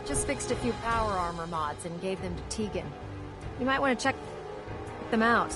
Just fixed a few power armor mods and gave them to Tegan. You might want to check them out.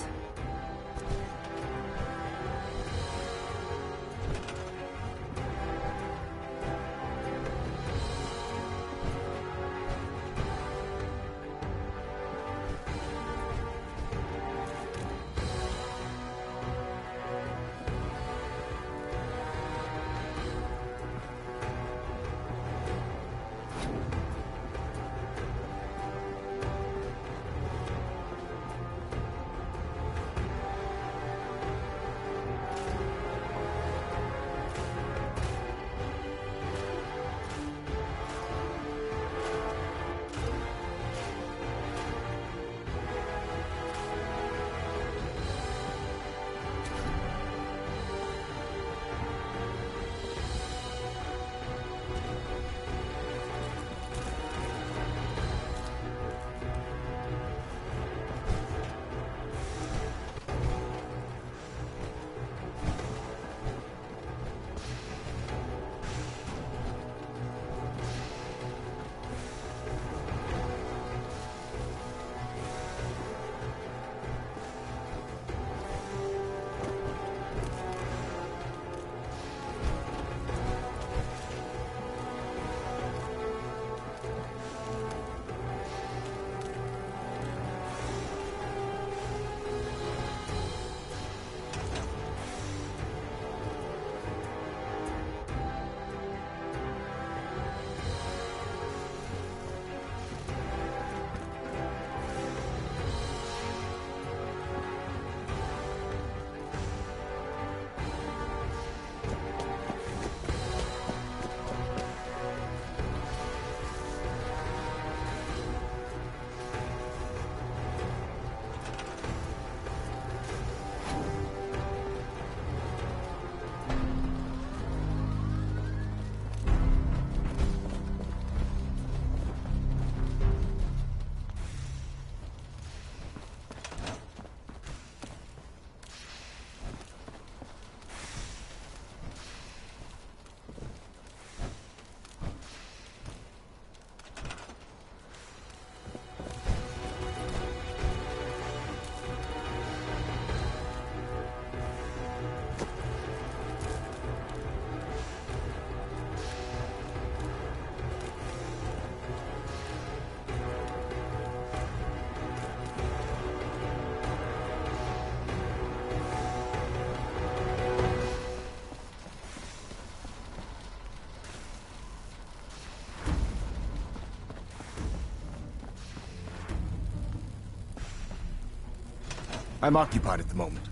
I'm occupied at the moment.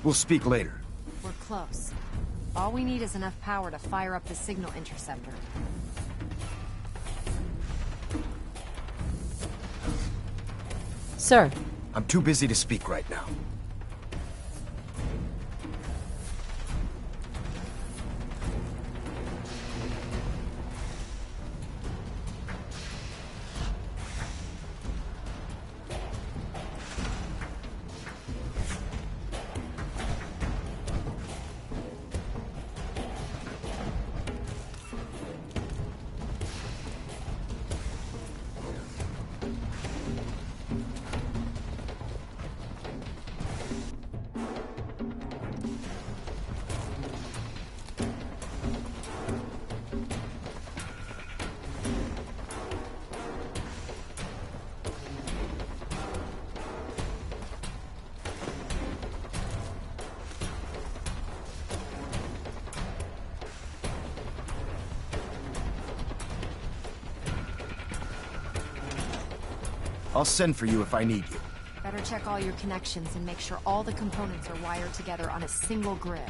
We'll speak later. We're close. All we need is enough power to fire up the signal interceptor. Sir. I'm too busy to speak right now. I'll send for you if I need you. Better check all your connections and make sure all the components are wired together on a single grid.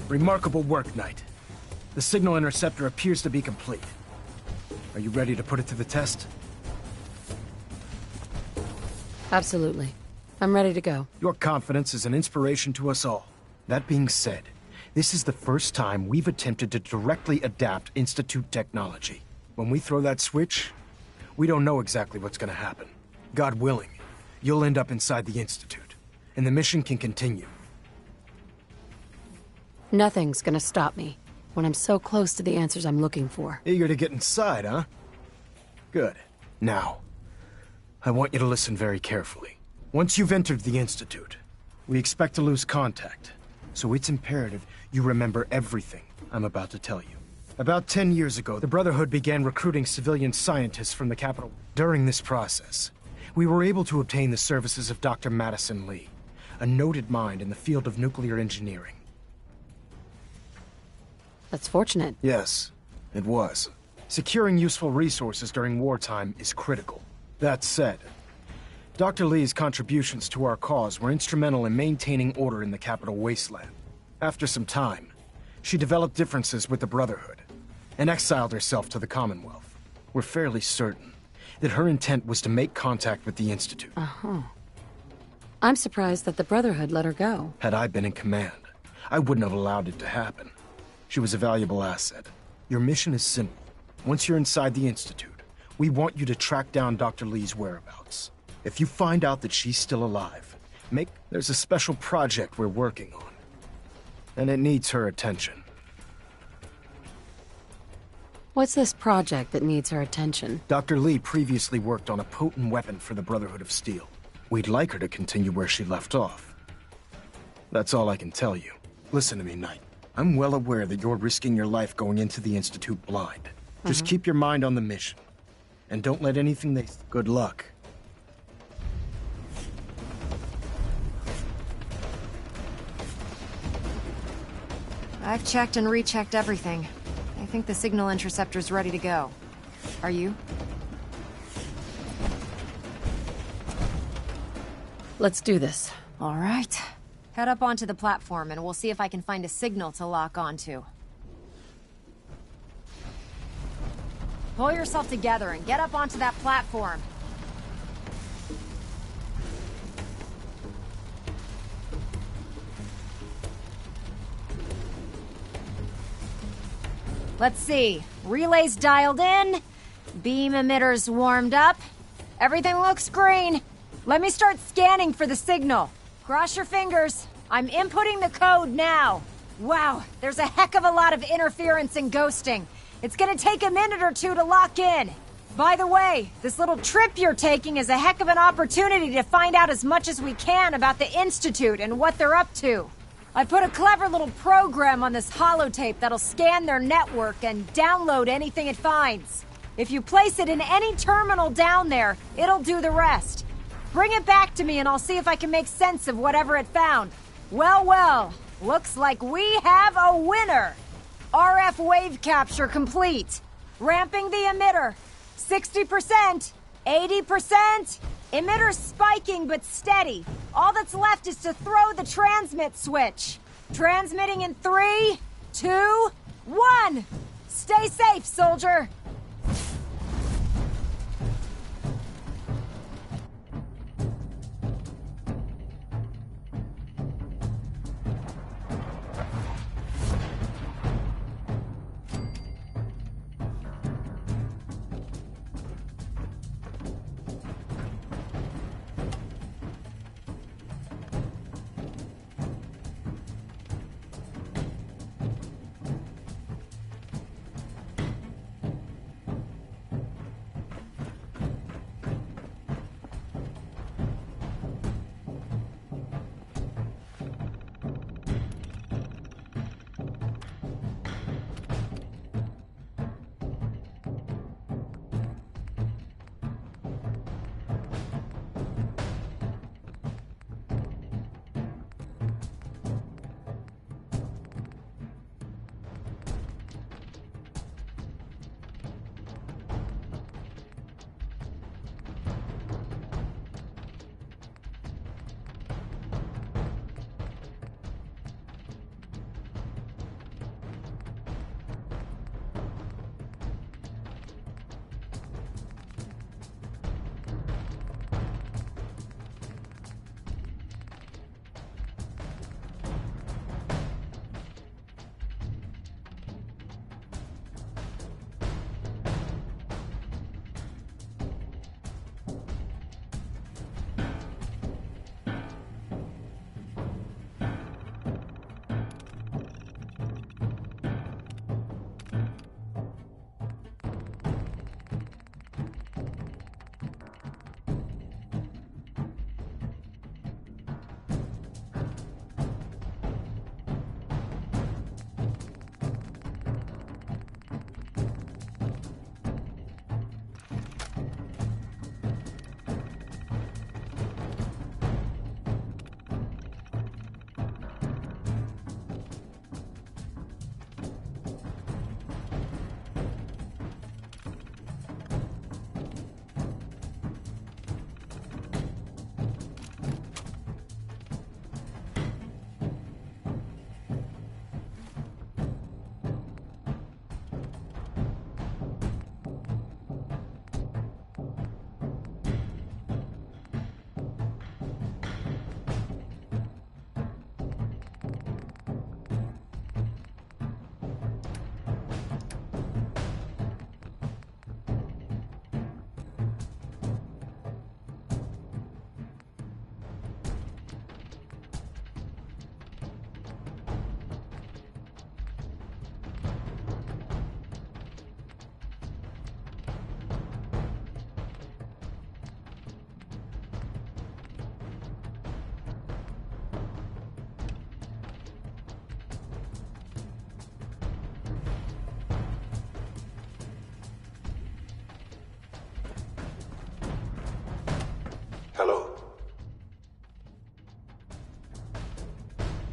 Remarkable work, Knight. The signal interceptor appears to be complete. Are you ready to put it to the test? Absolutely. I'm ready to go. Your confidence is an inspiration to us all. That being said, this is the first time we've attempted to directly adapt Institute technology. When we throw that switch, we don't know exactly what's gonna happen. God willing, you'll end up inside the Institute, and the mission can continue. Nothing's gonna stop me when I'm so close to the answers I'm looking for. Eager to get inside, huh? Good. Now, I want you to listen very carefully. Once you've entered the Institute, we expect to lose contact, so it's imperative you remember everything I'm about to tell you. About 10 years ago, the Brotherhood began recruiting civilian scientists from the capital. During this process, we were able to obtain the services of Dr. Madison Li, a noted mind in the field of nuclear engineering. That's fortunate. Yes, it was. Securing useful resources during wartime is critical. That said, Dr. Li's contributions to our cause were instrumental in maintaining order in the capital wasteland. After some time, she developed differences with the Brotherhood and exiled herself to the Commonwealth. We're fairly certain that her intent was to make contact with the Institute. I'm surprised that the Brotherhood let her go. Had I been in command, I wouldn't have allowed it to happen. She was a valuable asset. Your mission is simple. Once you're inside the Institute, we want you to track down Dr. Li's whereabouts. If you find out that she's still alive, there's a special project we're working on, and it needs her attention. What's this project that needs her attention? Dr. Li previously worked on a potent weapon for the Brotherhood of Steel. We'd like her to continue where she left off. That's all I can tell you. Listen to me, Knight. I'm well aware that you're risking your life going into the Institute blind. Just keep your mind on the mission. And don't let anything Good luck. I've checked and rechecked everything. I think the signal interceptor's ready to go. Are you? Let's do this. All right. Head up onto the platform and we'll see if I can find a signal to lock onto. Pull yourself together and get up onto that platform. Let's see. Relays dialed in. Beam emitters warmed up. Everything looks green. Let me start scanning for the signal. Cross your fingers. I'm inputting the code now. Wow, there's a heck of a lot of interference and ghosting. It's gonna take a minute or two to lock in. By the way, this little trip you're taking is a heck of an opportunity to find out as much as we can about the Institute and what they're up to. I put a clever little program on this holotape that'll scan their network and download anything it finds. If you place it in any terminal down there, it'll do the rest. Bring it back to me and I'll see if I can make sense of whatever it found. Well, well, looks like we have a winner. RF wave capture complete. Ramping the emitter. 60%, 80%. Emitter spiking but steady. All that's left is to throw the transmit switch. Transmitting in 3, 2, 1. Stay safe, soldier.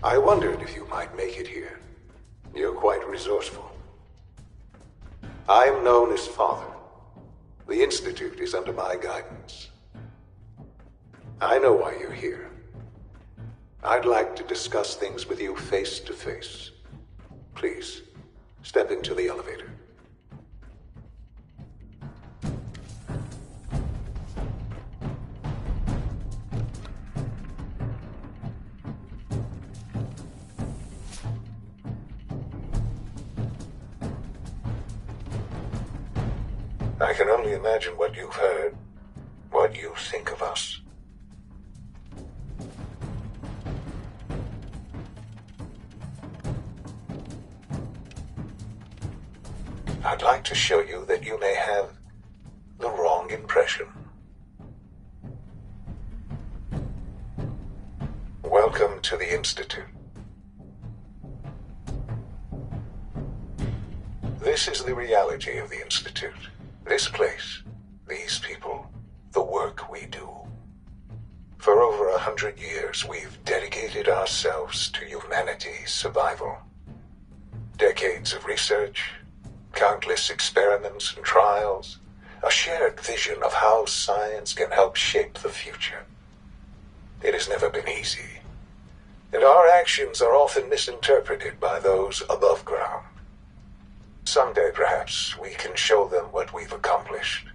I wondered if you might make it here. You're quite resourceful. I'm known as Father. The Institute is under my guidance. I know why you're here. I'd like to discuss things with you face to face. Please, step into the elevator. I can only imagine what you've heard, what you think of us. I'd like to show you that you may have the wrong impression. Welcome to the Institute. This is the reality of the Institute. This place, these people, the work we do. For over 100 years, we've dedicated ourselves to humanity's survival. Decades of research, countless experiments and trials, a shared vision of how science can help shape the future. It has never been easy, and our actions are often misinterpreted by those above ground. Someday, perhaps, we can show them what we've accomplished.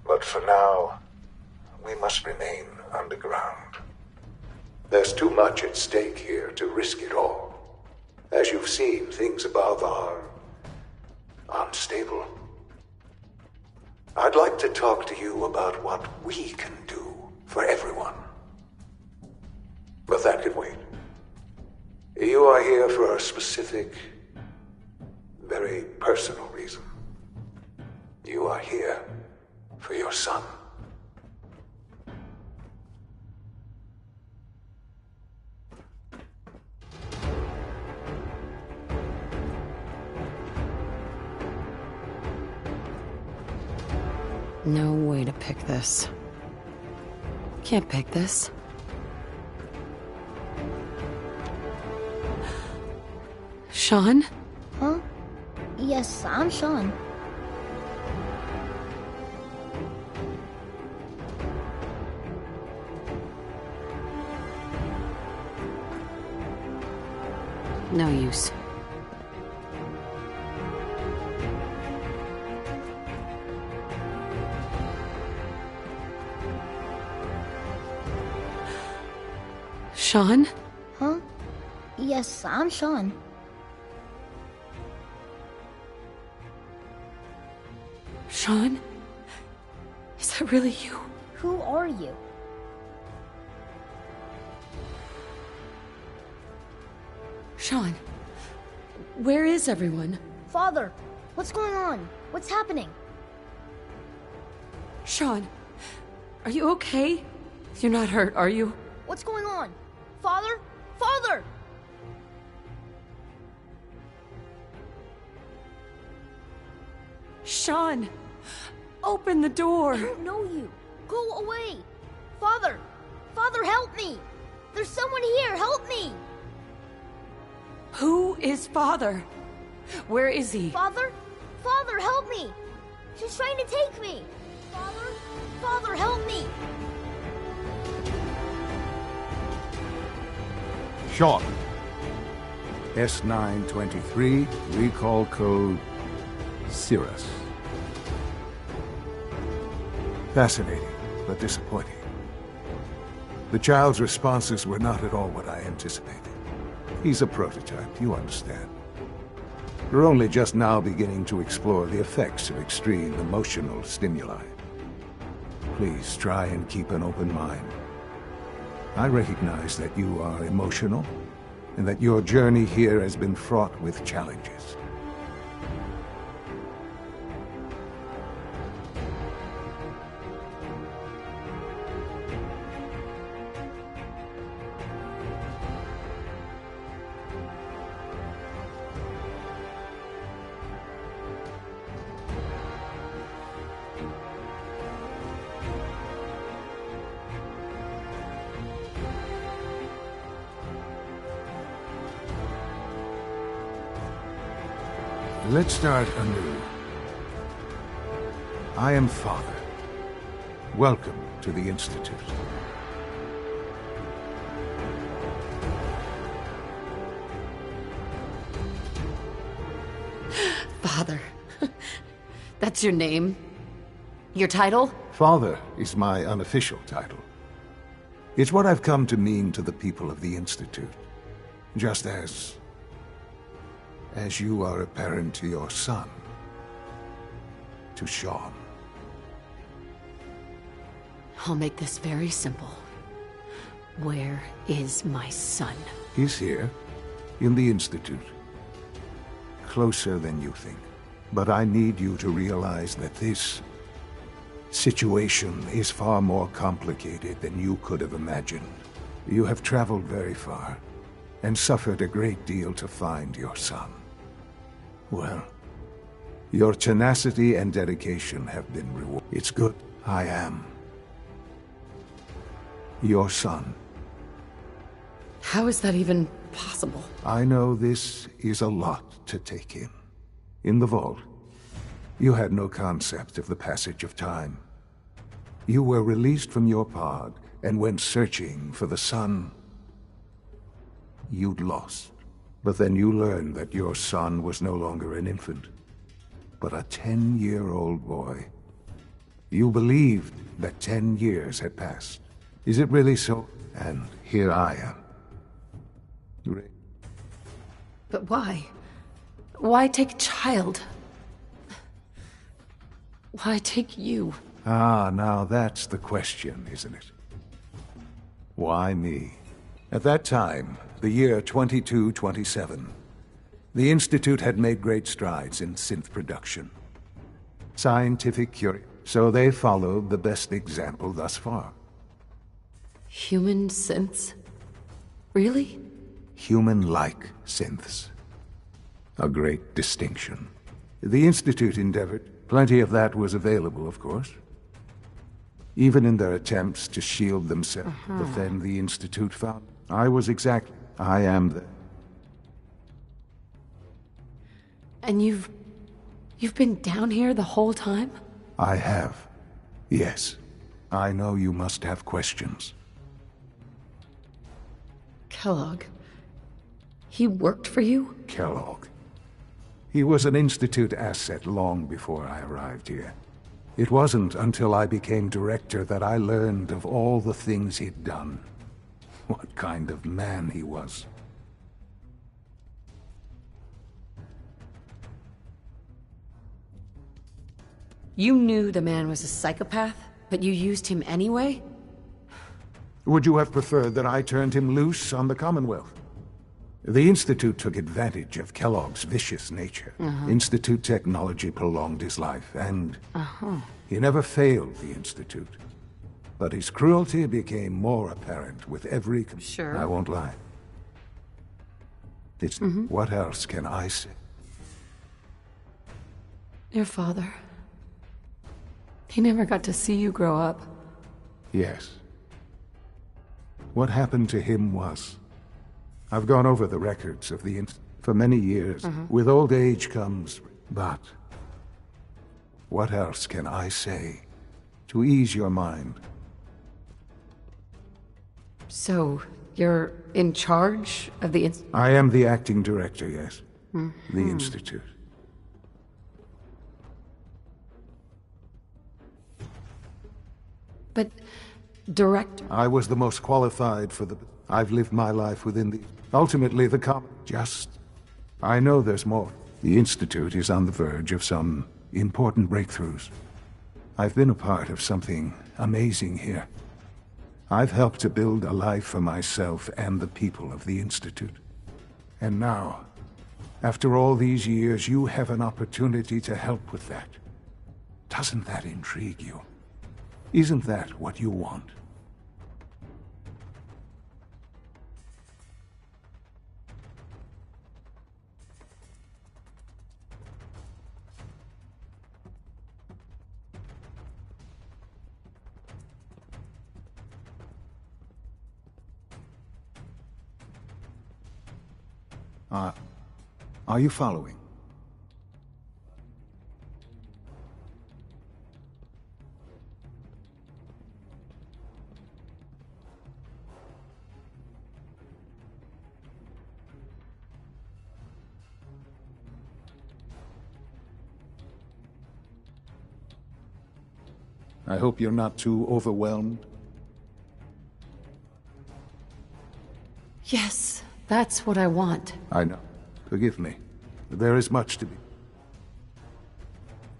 But for now, we must remain underground. There's too much at stake here to risk it all. As you've seen, things above are unstable. I'd like to talk to you about what we can do for everyone. But that can wait. You are here for a specific, very personal reason. You are here for your son. No way to pick this. Can't pick this. Sean? Huh? Yes, I'm Sean. No use. Sean? Huh? Yes, I'm Sean. Sean? Is that really you? Who are you? Sean, where is everyone? Father, what's going on? What's happening? Sean, are you okay? You're not hurt, are you? What's going on? Father? Father! Sean, open the door. I don't know you. Go away. Father! Father, help me! There's someone here, help me! Who is Father? Where is he? Father? Father, help me! She's trying to take me! Father? Father, help me! Sean. S923, recall code Cirrus. Fascinating, but disappointing. The child's responses were not at all what I anticipated. He's a prototype, you understand. We're only just now beginning to explore the effects of extreme emotional stimuli. Please try and keep an open mind. I recognize that you are emotional, and that your journey here has been fraught with challenges. Let's start anew. I am Father. Welcome to the Institute. Father. That's your name? Your title? Father is my unofficial title. It's what I've come to mean to the people of the Institute. Just as you are a parent to your son. To Sean. I'll make this very simple. Where is my son? He's here, in the Institute. Closer than you think. But I need you to realize that this situation is far more complicated than you could have imagined. You have traveled very far, and suffered a great deal to find your son. Well, your tenacity and dedication have been rewarded. It's good. I am your son. How is that even possible? I know this is a lot to take in. In the vault, you had no concept of the passage of time. You were released from your pod and went searching for the son you'd lost. But then you learned that your son was no longer an infant, but a 10-year-old boy. You believed that 10 years had passed. Is it really so? And here I am. But why? Why take a child? Why take you? Ah, now that's the question, isn't it? Why me? At that time, the year 2227, the Institute had made great strides in synth production. Scientific curiosity. So they followed the best example thus far. Human synths? Really? Human-like synths. A great distinction. The Institute endeavored. Plenty of that was available, of course. Even in their attempts to shield themselves. But then the Institute found I am the... And you've been down here the whole time? I have. Yes. I know you must have questions. Kellogg. He worked for you? Kellogg. He was an Institute asset long before I arrived here. It wasn't until I became director that I learned of all the things he'd done. What kind of man he was. You knew the man was a psychopath, but you used him anyway? Would you have preferred that I turned him loose on the Commonwealth? The Institute took advantage of Kellogg's vicious nature. Institute technology prolonged his life, and he never failed the Institute. But his cruelty became more apparent with every... Sure. I won't lie. It's... What else can I say? Your father. He never got to see you grow up. Yes. What happened to him was... I've gone over the records of the for many years. With old age comes... But... what else can I say to ease your mind? So, you're in charge of the I am the acting director, yes. The Institute. But... director? I was the most qualified for the... I've lived my life within the... Ultimately, the I know there's more. The Institute is on the verge of some important breakthroughs. I've been a part of something amazing here. I've helped to build a life for myself and the people of the Institute. And now, after all these years, you have an opportunity to help with that. Doesn't that intrigue you? Isn't that what you want? Are you following? I hope you're not too overwhelmed. Yes, that's what I want. I know. Forgive me. There is much to be.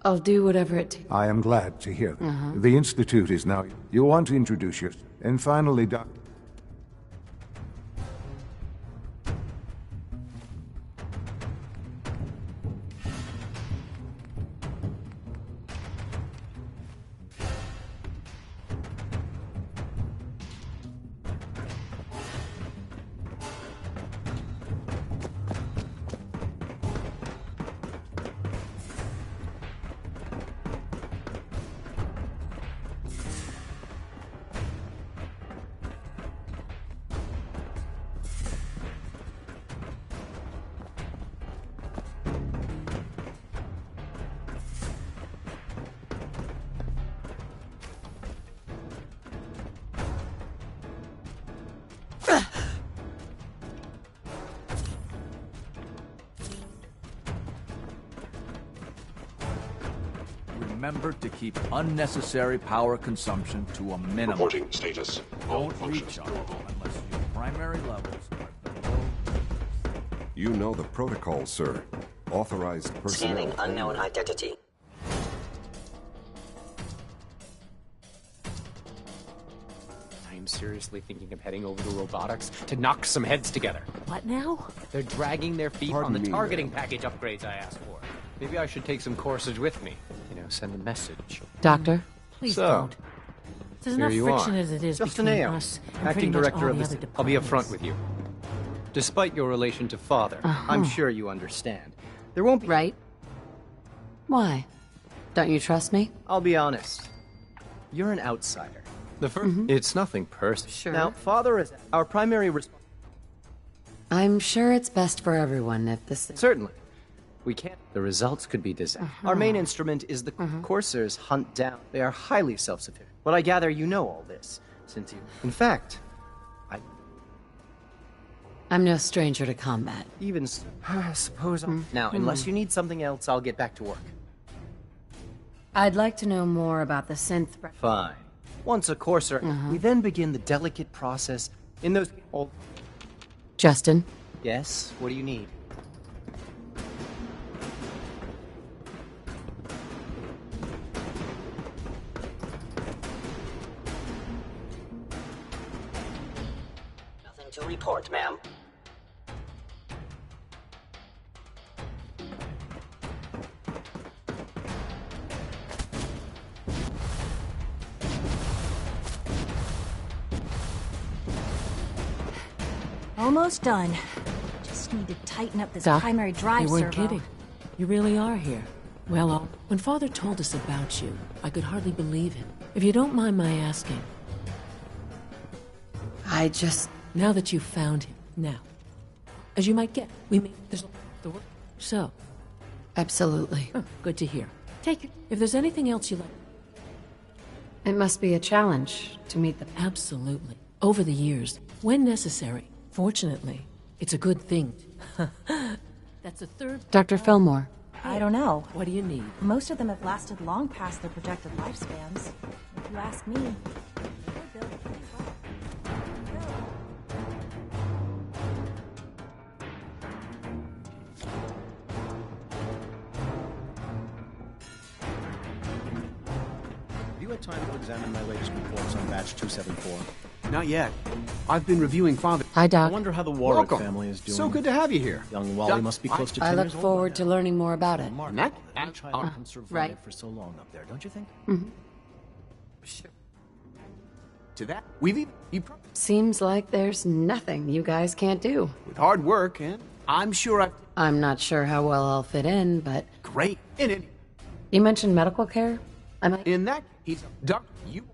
I'll do whatever it takes. I am glad to hear that. The Institute is now... You want to introduce yourself. And finally, Doc... Remember to keep unnecessary power consumption to a minimum. Reporting status. All Don't functions recharge normal. unless your primary levels are below. You know the protocol, sir. Authorized personnel. Scanning unknown identity. I am seriously thinking of heading over to robotics to knock some heads together. What now? They're dragging their feet Pardon on the me, targeting ma'am. package upgrades I asked for. Maybe I should take some courses with me. You know, send a message. Doctor? Please So, don't. There's here enough you friction are. as it is Justin between Ayo, us and pretty acting much director all of the this. other I'll be upfront departments. with you. Despite your relation to father, I'm sure you understand. There won't be... Right? Why? Don't you trust me? I'll be honest. You're an outsider. The first... It's nothing personal. Sure. Now, father is our primary I'm sure it's best for everyone if this... Certainly. We can't... The results could be disastrous. Our main instrument is the Corsairs hunt down. They are highly self-sufficient. But I gather you know all this, since you... In fact, I'm no stranger to combat. even... I suppose... Now, unless you need something else, I'll get back to work. I'd like to know more about the synth... Fine. Once a Corsair, we then begin the delicate process in those... Oh, Justin? yes? What do you need? Nothing to report, ma'am. Almost done. Just need to tighten up this Doc? primary drive You weren't servo. kidding. You really are here. Well, when Father told us about you, I could hardly believe him. If you don't mind my asking, I just... now that you've found him, now, as you might get, there's the work. So, Absolutely. good to hear. Take it. If there's anything else you like, It must be a challenge to meet the... absolutely. Over the years, when necessary, fortunately, it's a good thing. That's the third. Dr. Fillmore. I don't know. What do you need? Most of them have lasted long past their projected lifespans. If you ask me, they're built pretty well. Have you had time to examine my latest reports on Batch 274? Not yet. I've been reviewing Father... Hi, I Doc. wonder how the Warwick Welcome. family is doing. So good to have you here. Young Wally must be close to 10 I look years old forward by to now. learning more about it. Remarkable. Any child can survive right. for so long up there, don't you think? To that, we've Seems like there's nothing you guys can't do. with hard work, and I'm sure I've... I'm not sure how well I'll fit in, but... Great. You mentioned medical care? I might... In that, he's a doctor. You...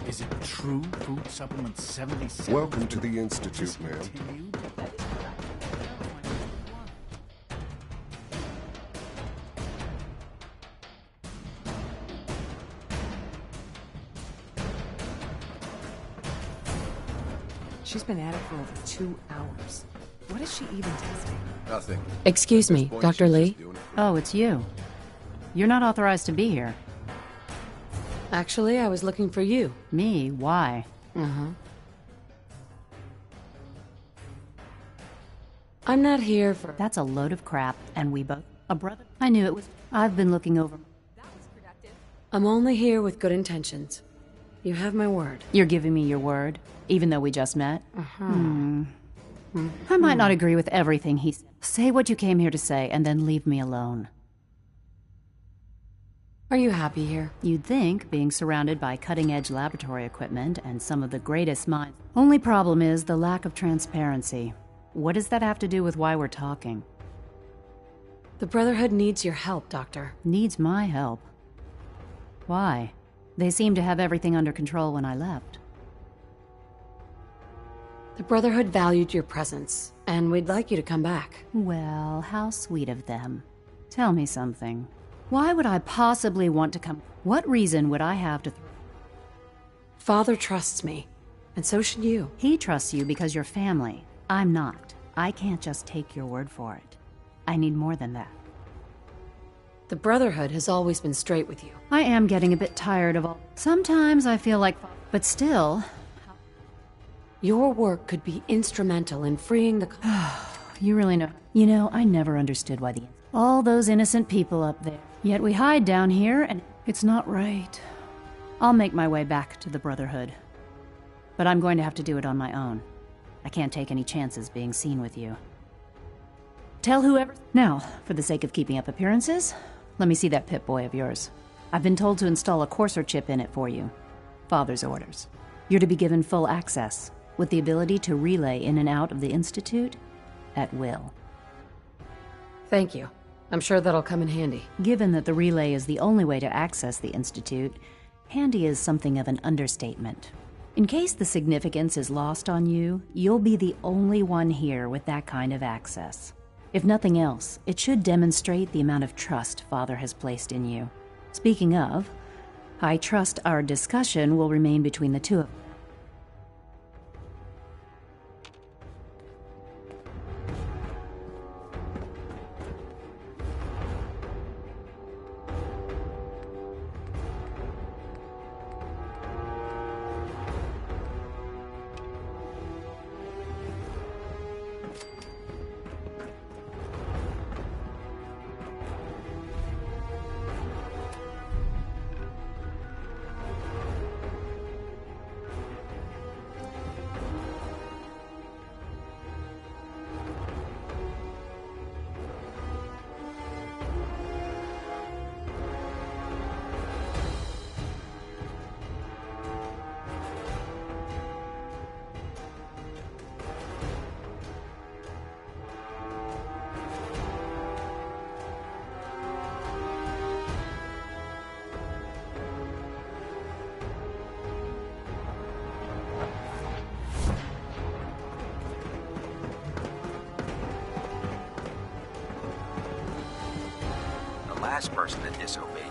Is it true food supplement 77? Welcome to the Institute, ma'am. Discontinued? She's been at it for over 2 hours. What is she even testing? Nothing. Excuse me, Dr. Lee? Oh, it's you. You're not authorized to be here. Actually, I was looking for you. Me? Why? I'm not here for... That's a load of crap, and we both... A brother? I knew it was... I've been looking over... I'm only here with good intentions. You have my word. You're giving me your word, even though we just met? I might not agree with everything he said. Say what you came here to say, and then leave me alone. Are you happy here? You'd think, being surrounded by cutting-edge laboratory equipment and some of the greatest minds. Only problem is the lack of transparency. What does that have to do with why we're talking? The Brotherhood needs your help, Doctor. Needs my help? Why? They seemed to have everything under control when I left. The Brotherhood valued your presence, and we'd like you to come back. Well, how sweet of them. Tell me something. Why would I possibly want to come? What reason would I have to... Father trusts me, and so should you. He trusts you because you're family. I'm not. I can't just take your word for it. I need more than that. The Brotherhood has always been straight with you. I am getting a bit tired of all... Sometimes I feel like... But still... Your work could be instrumental in freeing the... You really know... You know, I never understood why the... All those innocent people up there. Yet we hide down here, and it's not right. I'll make my way back to the Brotherhood. But I'm going to have to do it on my own. I can't take any chances being seen with you. Tell whoever... Now, for the sake of keeping up appearances, let me see that Pip-Boy of yours. I've been told to install a Courser chip in it for you. Father's orders. You're to be given full access, with the ability to relay in and out of the Institute at will. Thank you. I'm sure that'll come in handy. Given that the relay is the only way to access the Institute, handy is something of an understatement. In case the significance is lost on you, you'll be the only one here with that kind of access. If nothing else, it should demonstrate the amount of trust Father has placed in you. Speaking of, I trust our discussion will remain between the two of us. Last person that disobeyed.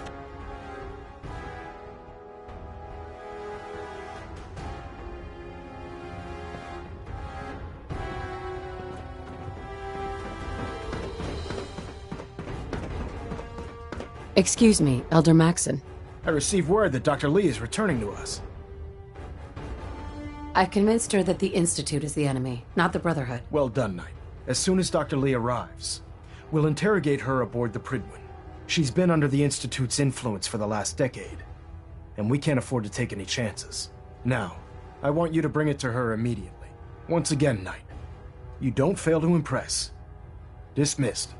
Excuse me, Elder Maxson. I received word that Dr. Lee is returning to us. I've convinced her that the Institute is the enemy, not the Brotherhood. Well done, Knight. As soon as Dr. Lee arrives, we'll interrogate her aboard the Prydwen. She's been under the Institute's influence for the last decade, and we can't afford to take any chances. Now, I want you to bring it to her immediately. Once again, Knight, you don't fail to impress. Dismissed.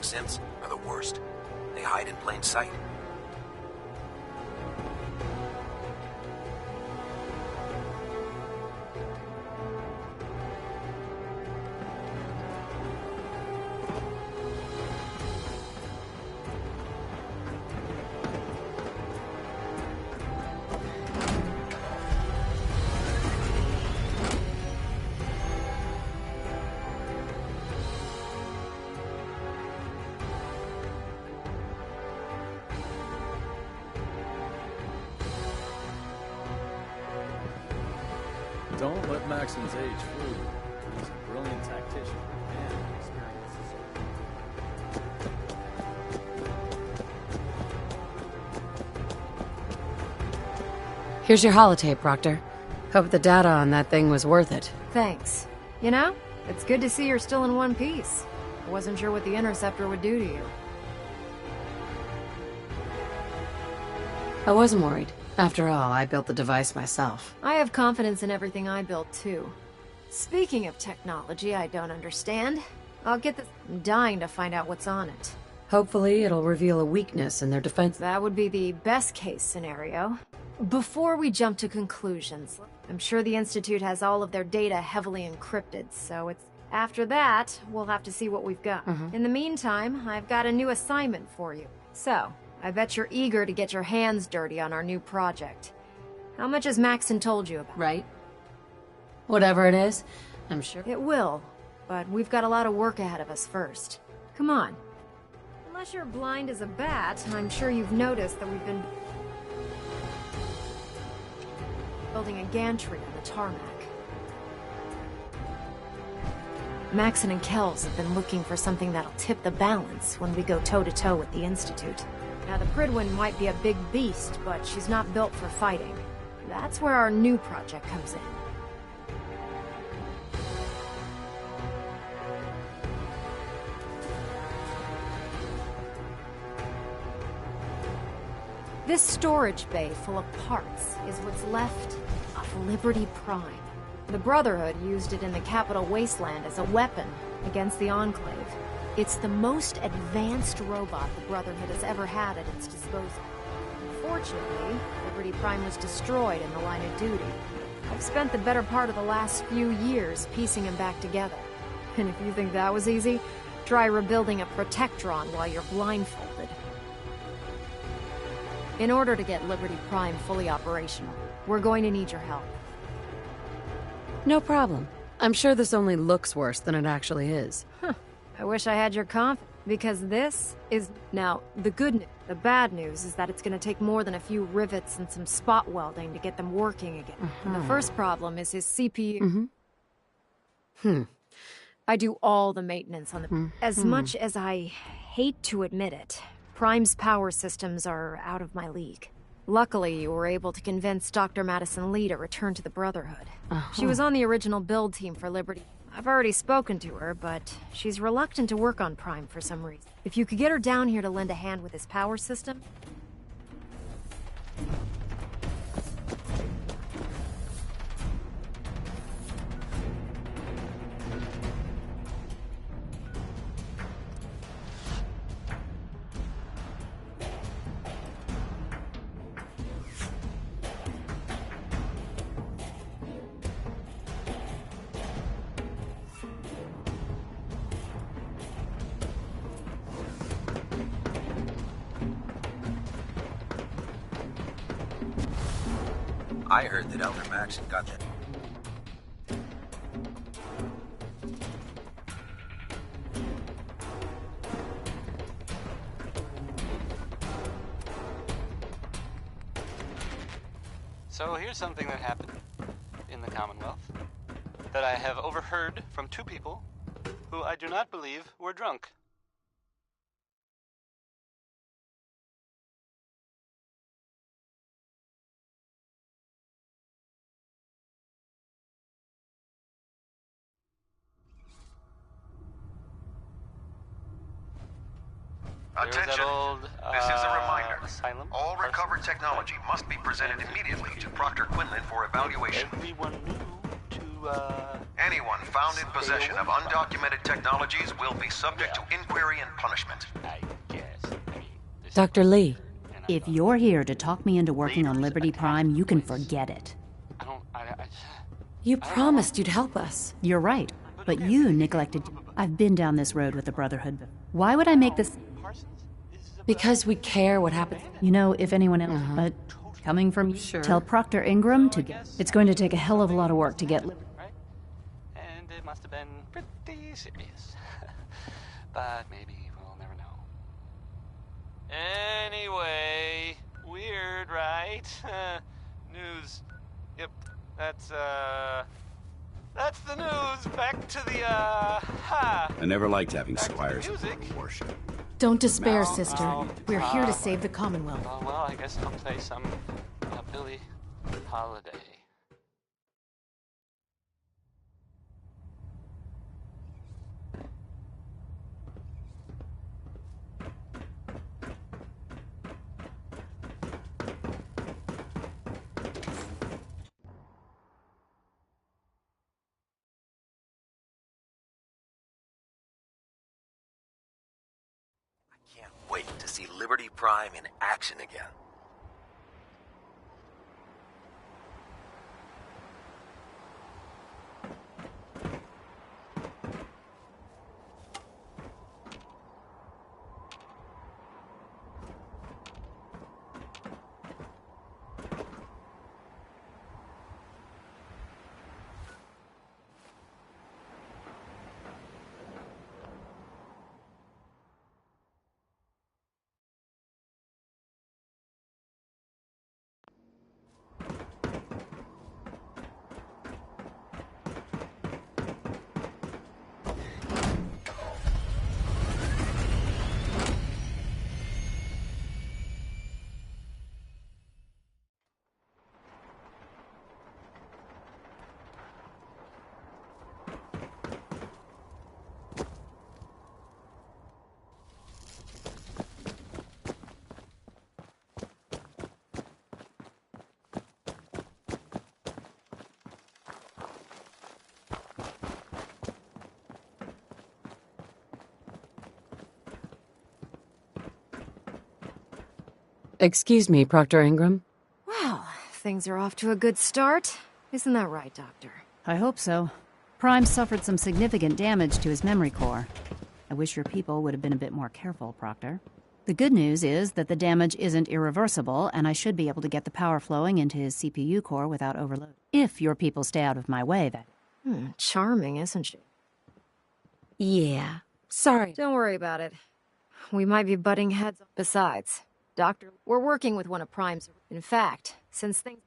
Synths are the worst. They hide in plain sight. Don't let Maxon's age fool you. He's a brilliant tactician and experienced. Here's your holotape, Proctor. Hope the data on that thing was worth it. Thanks. You know, it's good to see you're still in one piece. I wasn't sure what the Interceptor would do to you. I wasn't worried. After all, I built the device myself. I have confidence in everything I built, too. Speaking of technology I don't understand, I'll get this. I'm dying to find out what's on it. Hopefully, it'll reveal a weakness in their defense. That would be the best-case scenario. Before we jump to conclusions, I'm sure the Institute has all of their data heavily encrypted, so it's... After that, we'll have to see what we've got. In the meantime, I've got a new assignment for you. So, I bet you're eager to get your hands dirty on our new project. How much has Maxon told you about? Right? Whatever it is, I'm sure. It will, but we've got a lot of work ahead of us first. Come on. Unless you're blind as a bat, I'm sure you've noticed that we've been building a gantry on the tarmac. Maxon and Kells have been looking for something that'll tip the balance when we go toe-to-toe with the Institute. Now, the Prydwen might be a big beast, but she's not built for fighting. That's where our new project comes in. This storage bay full of parts is what's left of Liberty Prime. The Brotherhood used it in the Capital Wasteland as a weapon against the Enclave. It's the most advanced robot the Brotherhood has ever had at its disposal. Unfortunately, Liberty Prime was destroyed in the line of duty. I've spent the better part of the last few years piecing him back together. And if you think that was easy, try rebuilding a Protectron while you're blindfolded. In order to get Liberty Prime fully operational, we're going to need your help. No problem. I'm sure this only looks worse than it actually is. I wish I had your confidence, because this is... Now, the good news. The bad news is that it's going to take more than a few rivets and some spot welding to get them working again. And the first problem is his CPU. I do all the maintenance on the... As much as I hate to admit it, Prime's power systems are out of my league. Luckily, you were able to convince Dr. Madison Lee to return to the Brotherhood. She was on the original build team for Liberty. I've already spoken to her, but she's reluctant to work on Prime for some reason. If you could get her down here to lend a hand with his power system... I heard that Elder Maxon got that. So here's something that happened in the Commonwealth that I have overheard from two people who I do not believe were drunk. Attention! This is a reminder. All recovered technology must be presented immediately to Proctor Quinlan for evaluation. Everyone knew to, Anyone found in possession of undocumented technologies will be subject to inquiry and punishment. Dr. Lee. If you're here to talk me into working on Liberty Prime, you can forget it. You promised you'd help us. You're right, but you neglected... I've been down this road with the Brotherhood. Why would I make this... Because we care what happens. You know, if anyone else... But coming from you, tell Proctor Ingram to get... It's going to take a hell of a lot of work to get... Right? And it must have been pretty serious. But maybe we'll never know. Anyway, weird, right? News. Yep. That's the news. Back to the, I never liked having squires worship. Don't despair, No, sister. We're here to save the Commonwealth. Oh, well, I guess I'll play some Billie Holiday. Can't wait to see Liberty Prime in action again. Excuse me, Proctor Ingram. Well, things are off to a good start. Isn't that right, Doctor? I hope so. Prime suffered some significant damage to his memory core. I wish your people would have been a bit more careful, Proctor. The good news is that the damage isn't irreversible, and I should be able to get the power flowing into his CPU core without overload. If your people stay out of my way, that. Charming, isn't she? Yeah. Sorry. Don't worry about it. We might be butting heads. Besides, Doctor, we're working with one of Prime's. In fact, since things...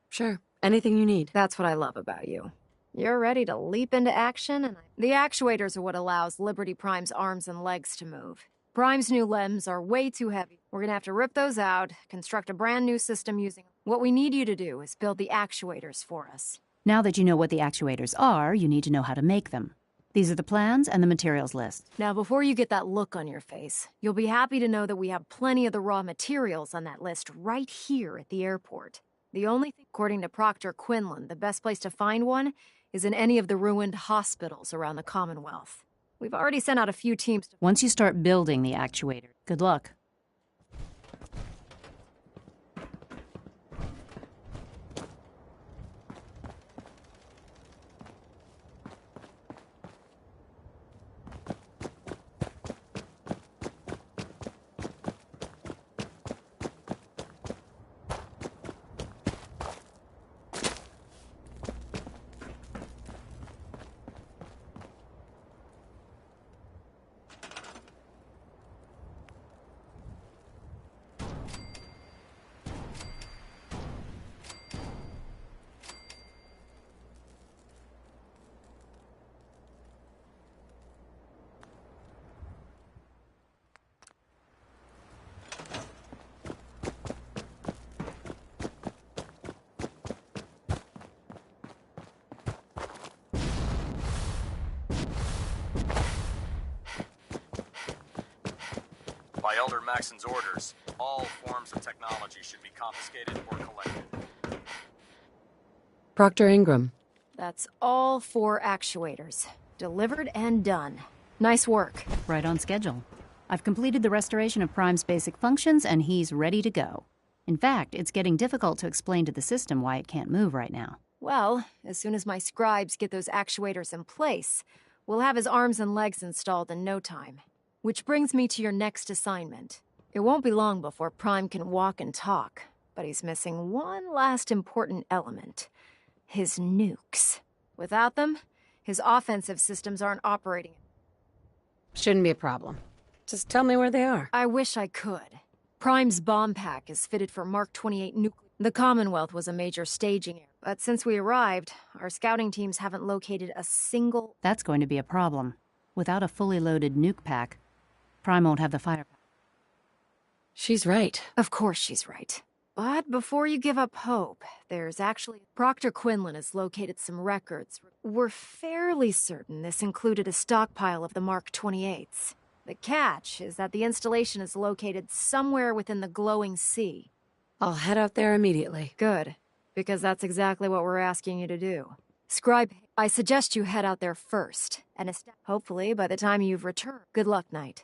Sure. Anything you need. That's what I love about you. You're ready to leap into action, and the actuators are what allows Liberty Prime's arms and legs to move. Prime's new limbs are way too heavy. We're gonna have to rip those out, construct a brand new system using... What we need you to do is build the actuators for us. Now that you know what the actuators are, you need to know how to make them. These are the plans and the materials list. Now, before you get that look on your face, you'll be happy to know that we have plenty of the raw materials on that list right here at the airport. The only thing, according to Proctor Quinlan, the best place to find one is in any of the ruined hospitals around the Commonwealth. We've already sent out a few teams to... Once you start building the actuator, good luck. By Elder Maxon's orders, all forms of technology should be confiscated or collected. Proctor Ingram. That's all 4 actuators. Delivered and done. Nice work. Right on schedule. I've completed the restoration of Prime's basic functions, and he's ready to go. In fact, it's getting difficult to explain to the system why it can't move right now. Well, as soon as my scribes get those actuators in place, we'll have his arms and legs installed in no time. Which brings me to your next assignment. It won't be long before Prime can walk and talk, but he's missing one last important element. His nukes. Without them, his offensive systems aren't operating. Shouldn't be a problem. Just tell me where they are. I wish I could. Prime's bomb pack is fitted for Mark 28 nuclear. The Commonwealth was a major staging area, but since we arrived, our scouting teams haven't located a single... That's going to be a problem. Without a fully loaded nuke pack, Prime won't have the firepower. She's right. Of course she's right. But before you give up hope, there's actually... Proctor Quinlan has located some records. We're fairly certain this included a stockpile of the Mark 28s. The catch is that the installation is located somewhere within the glowing sea. I'll head out there immediately. Good, because that's exactly what we're asking you to do. Scribe, I suggest you head out there first, and hopefully by the time you've returned. Good luck, Knight.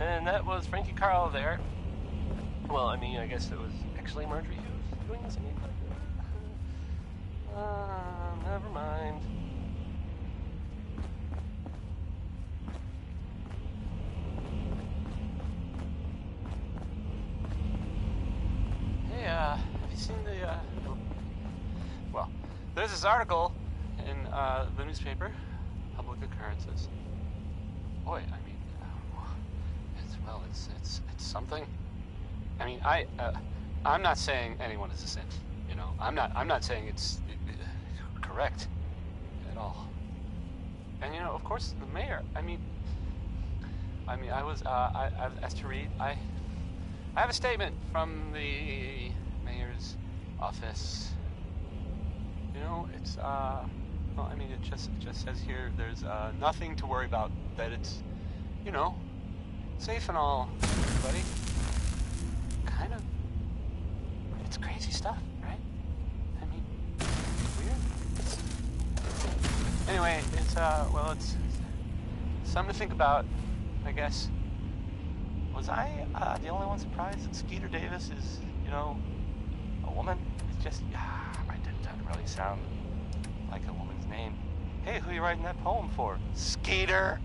And that was Frankie Carl there. Well, I mean, I guess it was actually Marjorie Hughes doing this. Never mind. Hey, have you seen the, well, there's this article in, the newspaper, Public Occurrences. Boy, I mean, it's something. I mean, I'm not saying anyone is a sin. You know, I'm not saying it's correct at all. And you know, of course, the mayor. I mean, I was as to read. I have a statement from the mayor's office. You know, it's well, I mean, it just says here there's nothing to worry about. That it's, you know, safe and all, buddy. Kind of. It's crazy stuff, right? I mean, weird. Anyway, it's well, it's something to think about, I guess. Was I the only one surprised that Skeeter Davis is, you know, a woman? It's just, it doesn't really sound like a woman's name. Hey, who are you writing that poem for? Skeeter?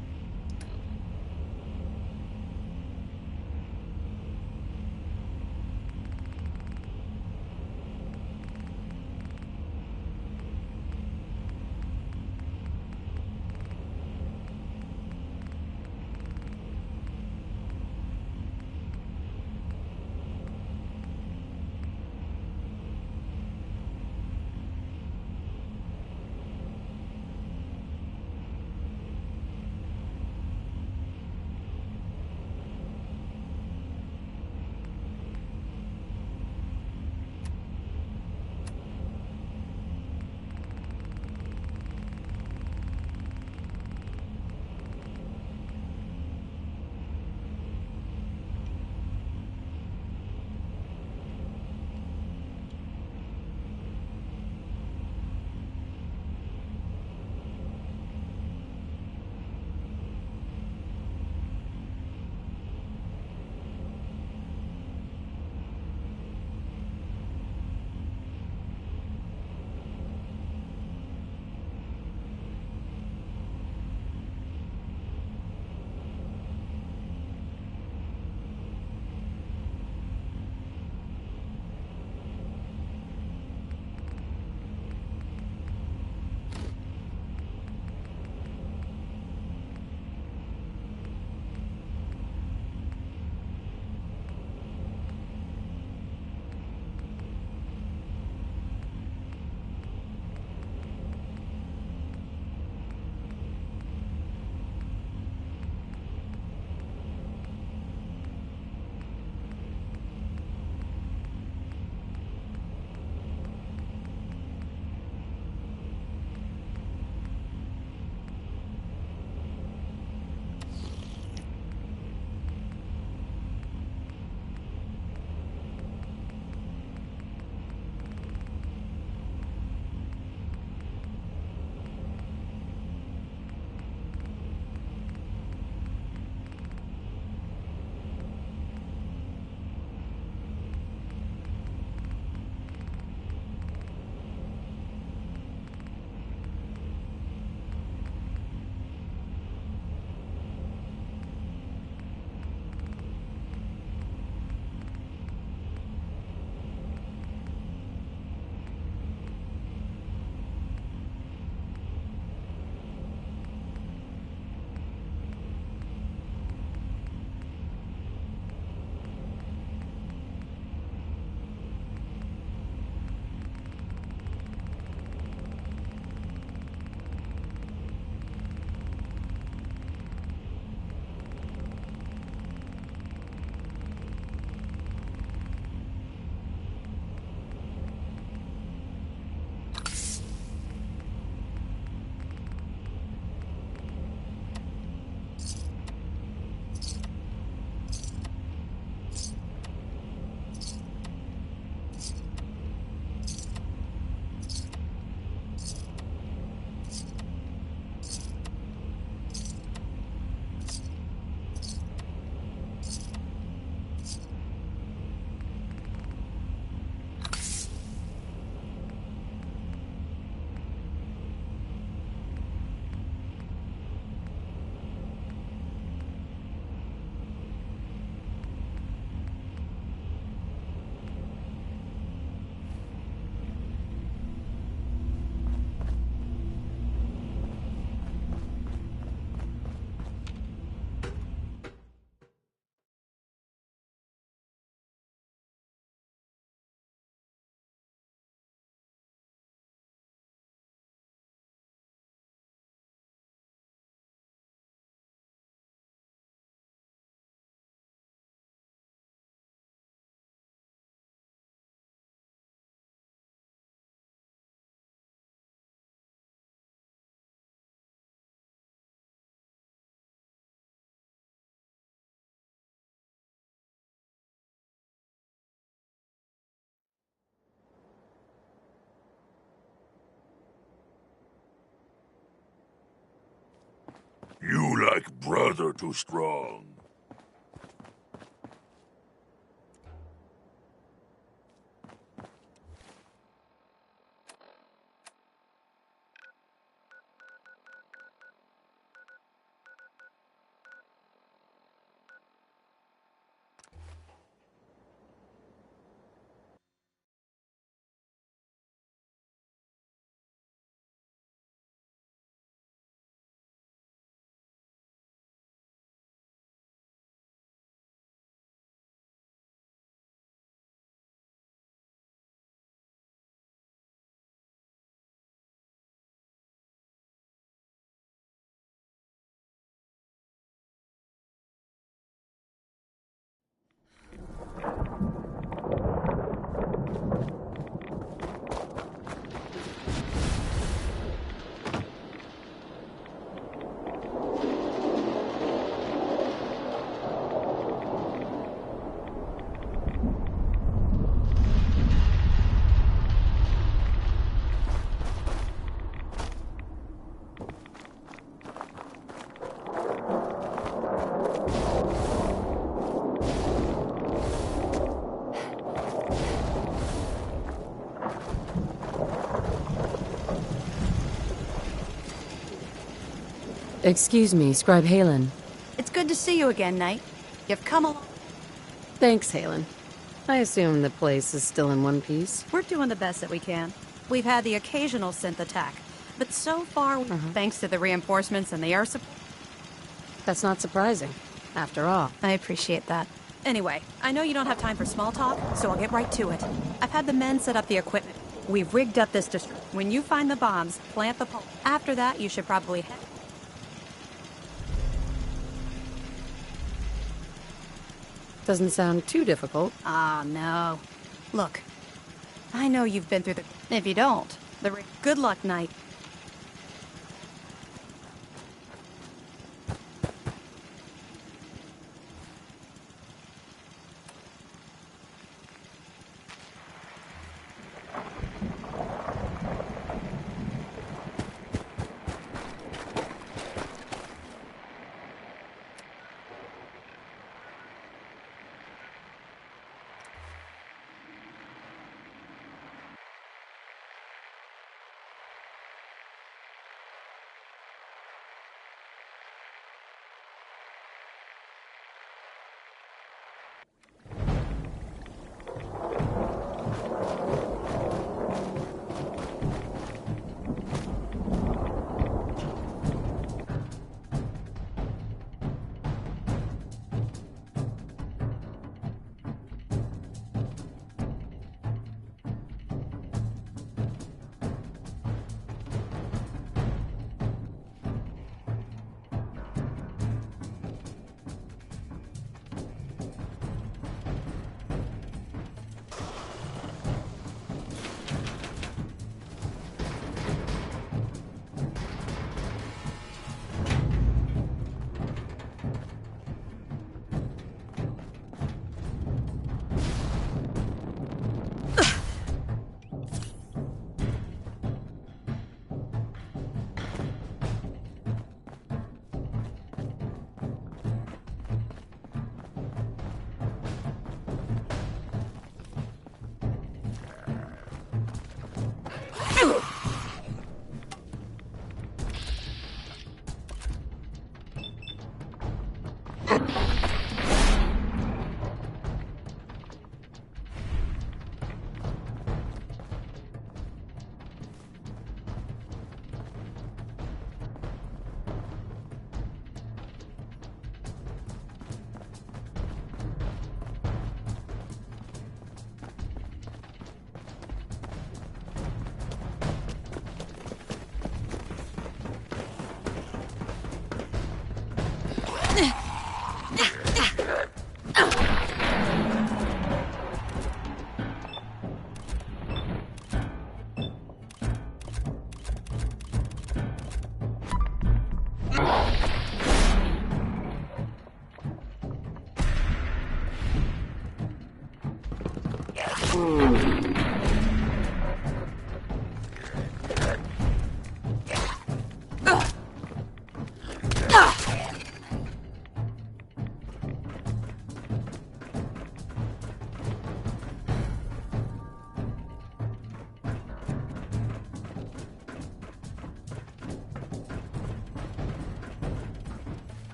brother too strong. Excuse me, Scribe Halen. It's good to see you again, Knight. You've come along. Thanks, Halen. I assume the place is still in one piece. We're doing the best that we can. We've had the occasional synth attack, but so far, thanks to the reinforcements and the air support... That's not surprising, after all. I appreciate that. Anyway, I know you don't have time for small talk, so I'll get right to it. I've had the men set up the equipment. We've rigged up this district. When you find the bombs, plant the pole. After that, you should probably head... Doesn't sound too difficult. Ah, no. Look, I know you've been through the... If you don't, good luck, Knight.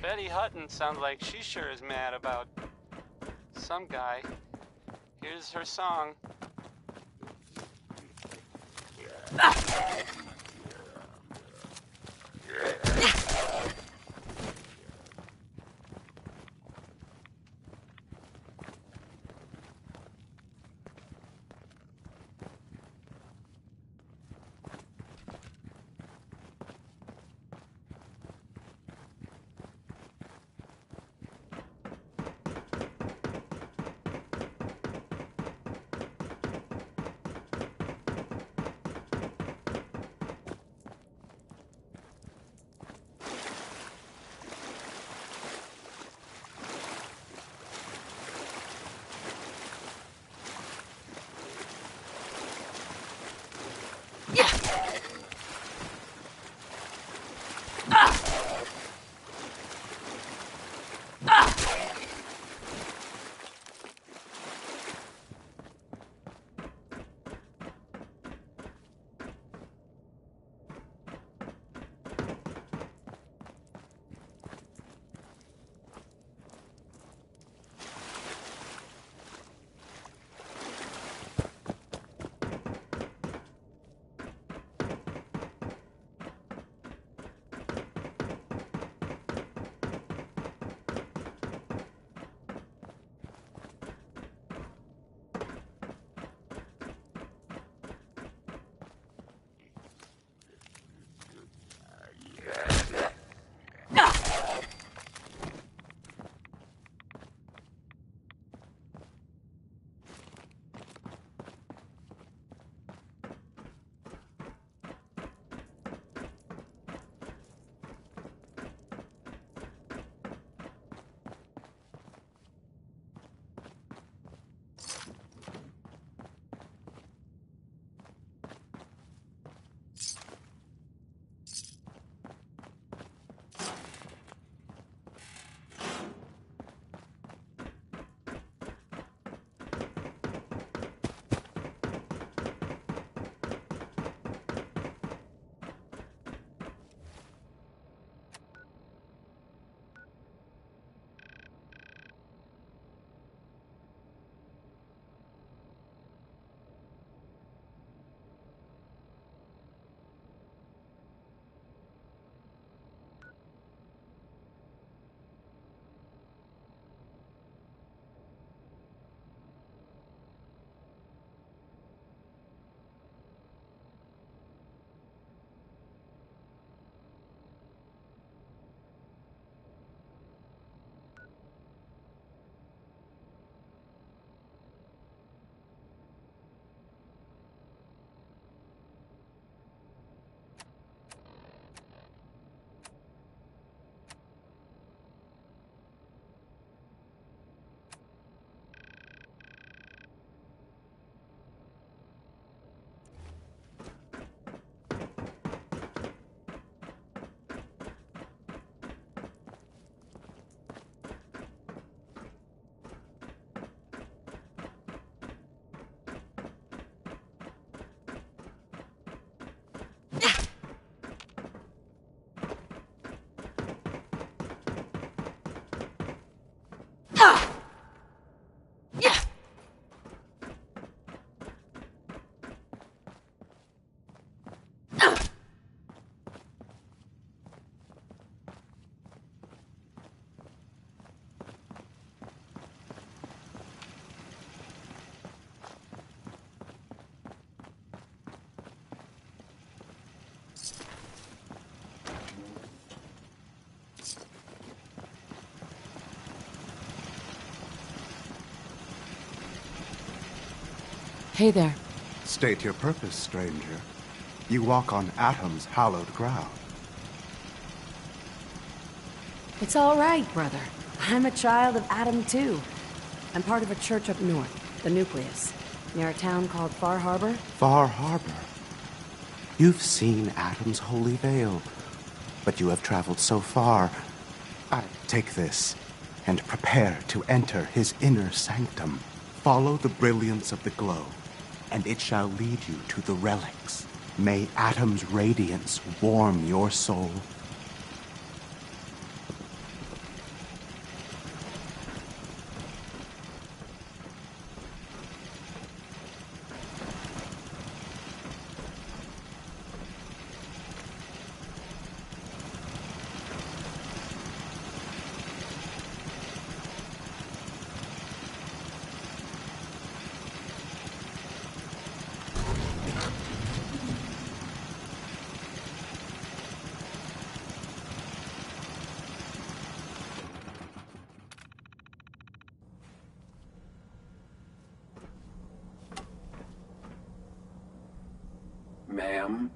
Betty Hutton sounds like she sure is mad about some guy. Here's her song. Hey there. State your purpose, stranger. You walk on Atom's hallowed ground. It's all right, brother. I'm a child of Atom, too. I'm part of a church up north, the Nucleus, near a town called Far Harbor. Far Harbor? You've seen Atom's holy veil, but you have traveled so far. Take this, and prepare to enter his inner sanctum. Follow the brilliance of the glow, and it shall lead you to the relics. May Atom's radiance warm your soul. Ma'am?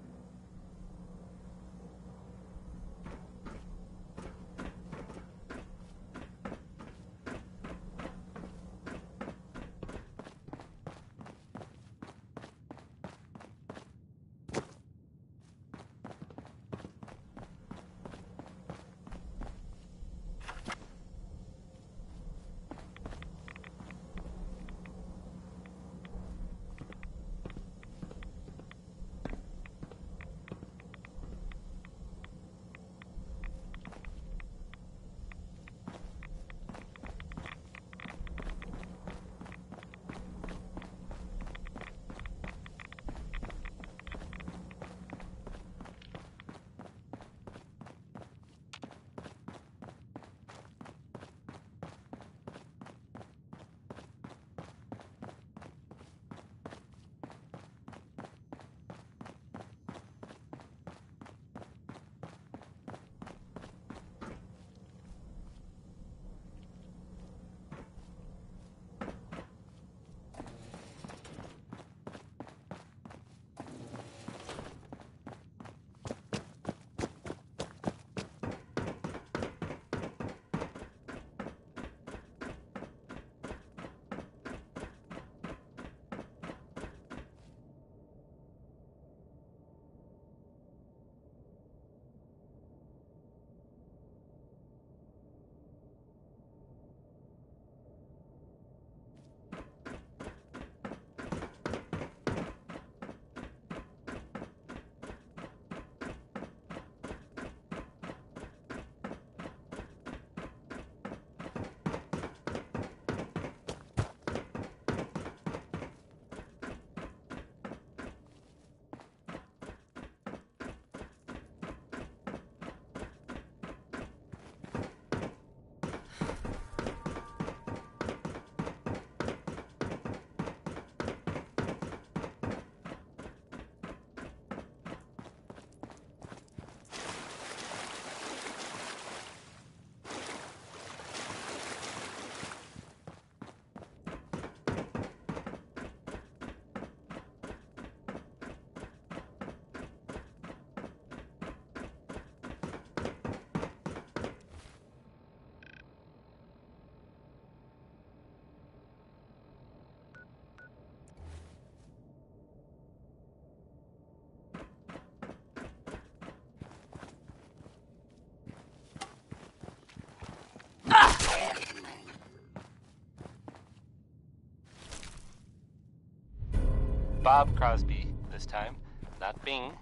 Bob Crosby this time, not Bing,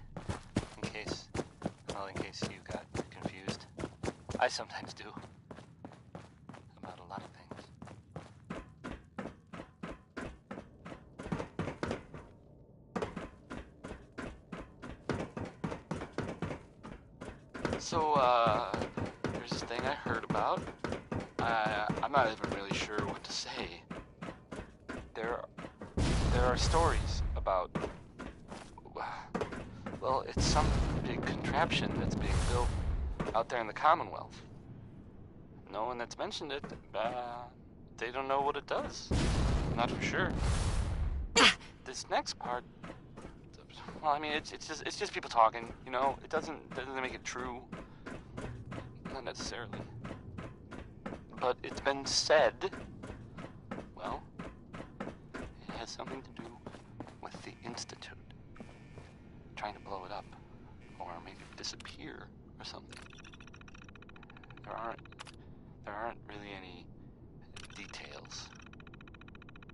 in case you got confused. I sometimes do. About a lot of things. So, there's this thing I heard about. I'm not even really sure what to say. There are stories about, well, it's some big contraption that's being built out there in the Commonwealth. No one that's mentioned it, they don't know what it does. Not for sure. This next part, well, I mean, it's just people talking, you know. It doesn't make it true. Not necessarily. But it's been said, well, it has something to do with the Institute. Trying to blow it up, or make it disappear, or something. There aren't really any details.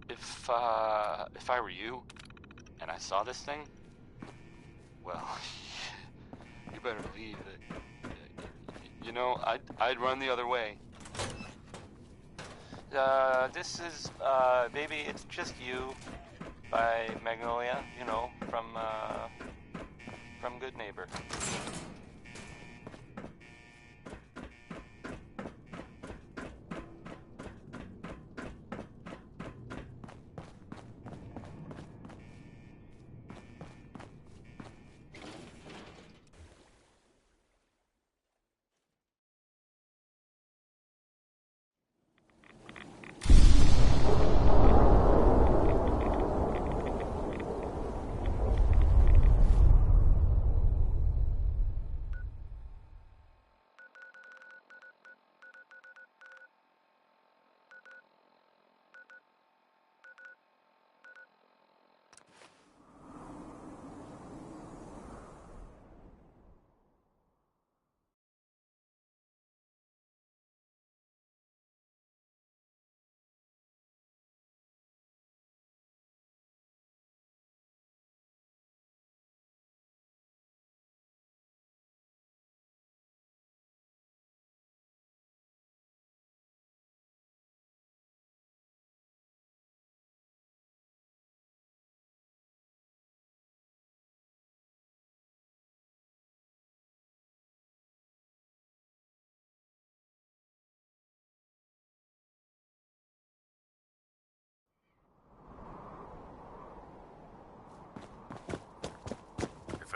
If I were you, and I saw this thing, well, you better believe that, you know, I'd run the other way. This is, Baby, It's Just You by Magnolia, you know, from Good Neighbor.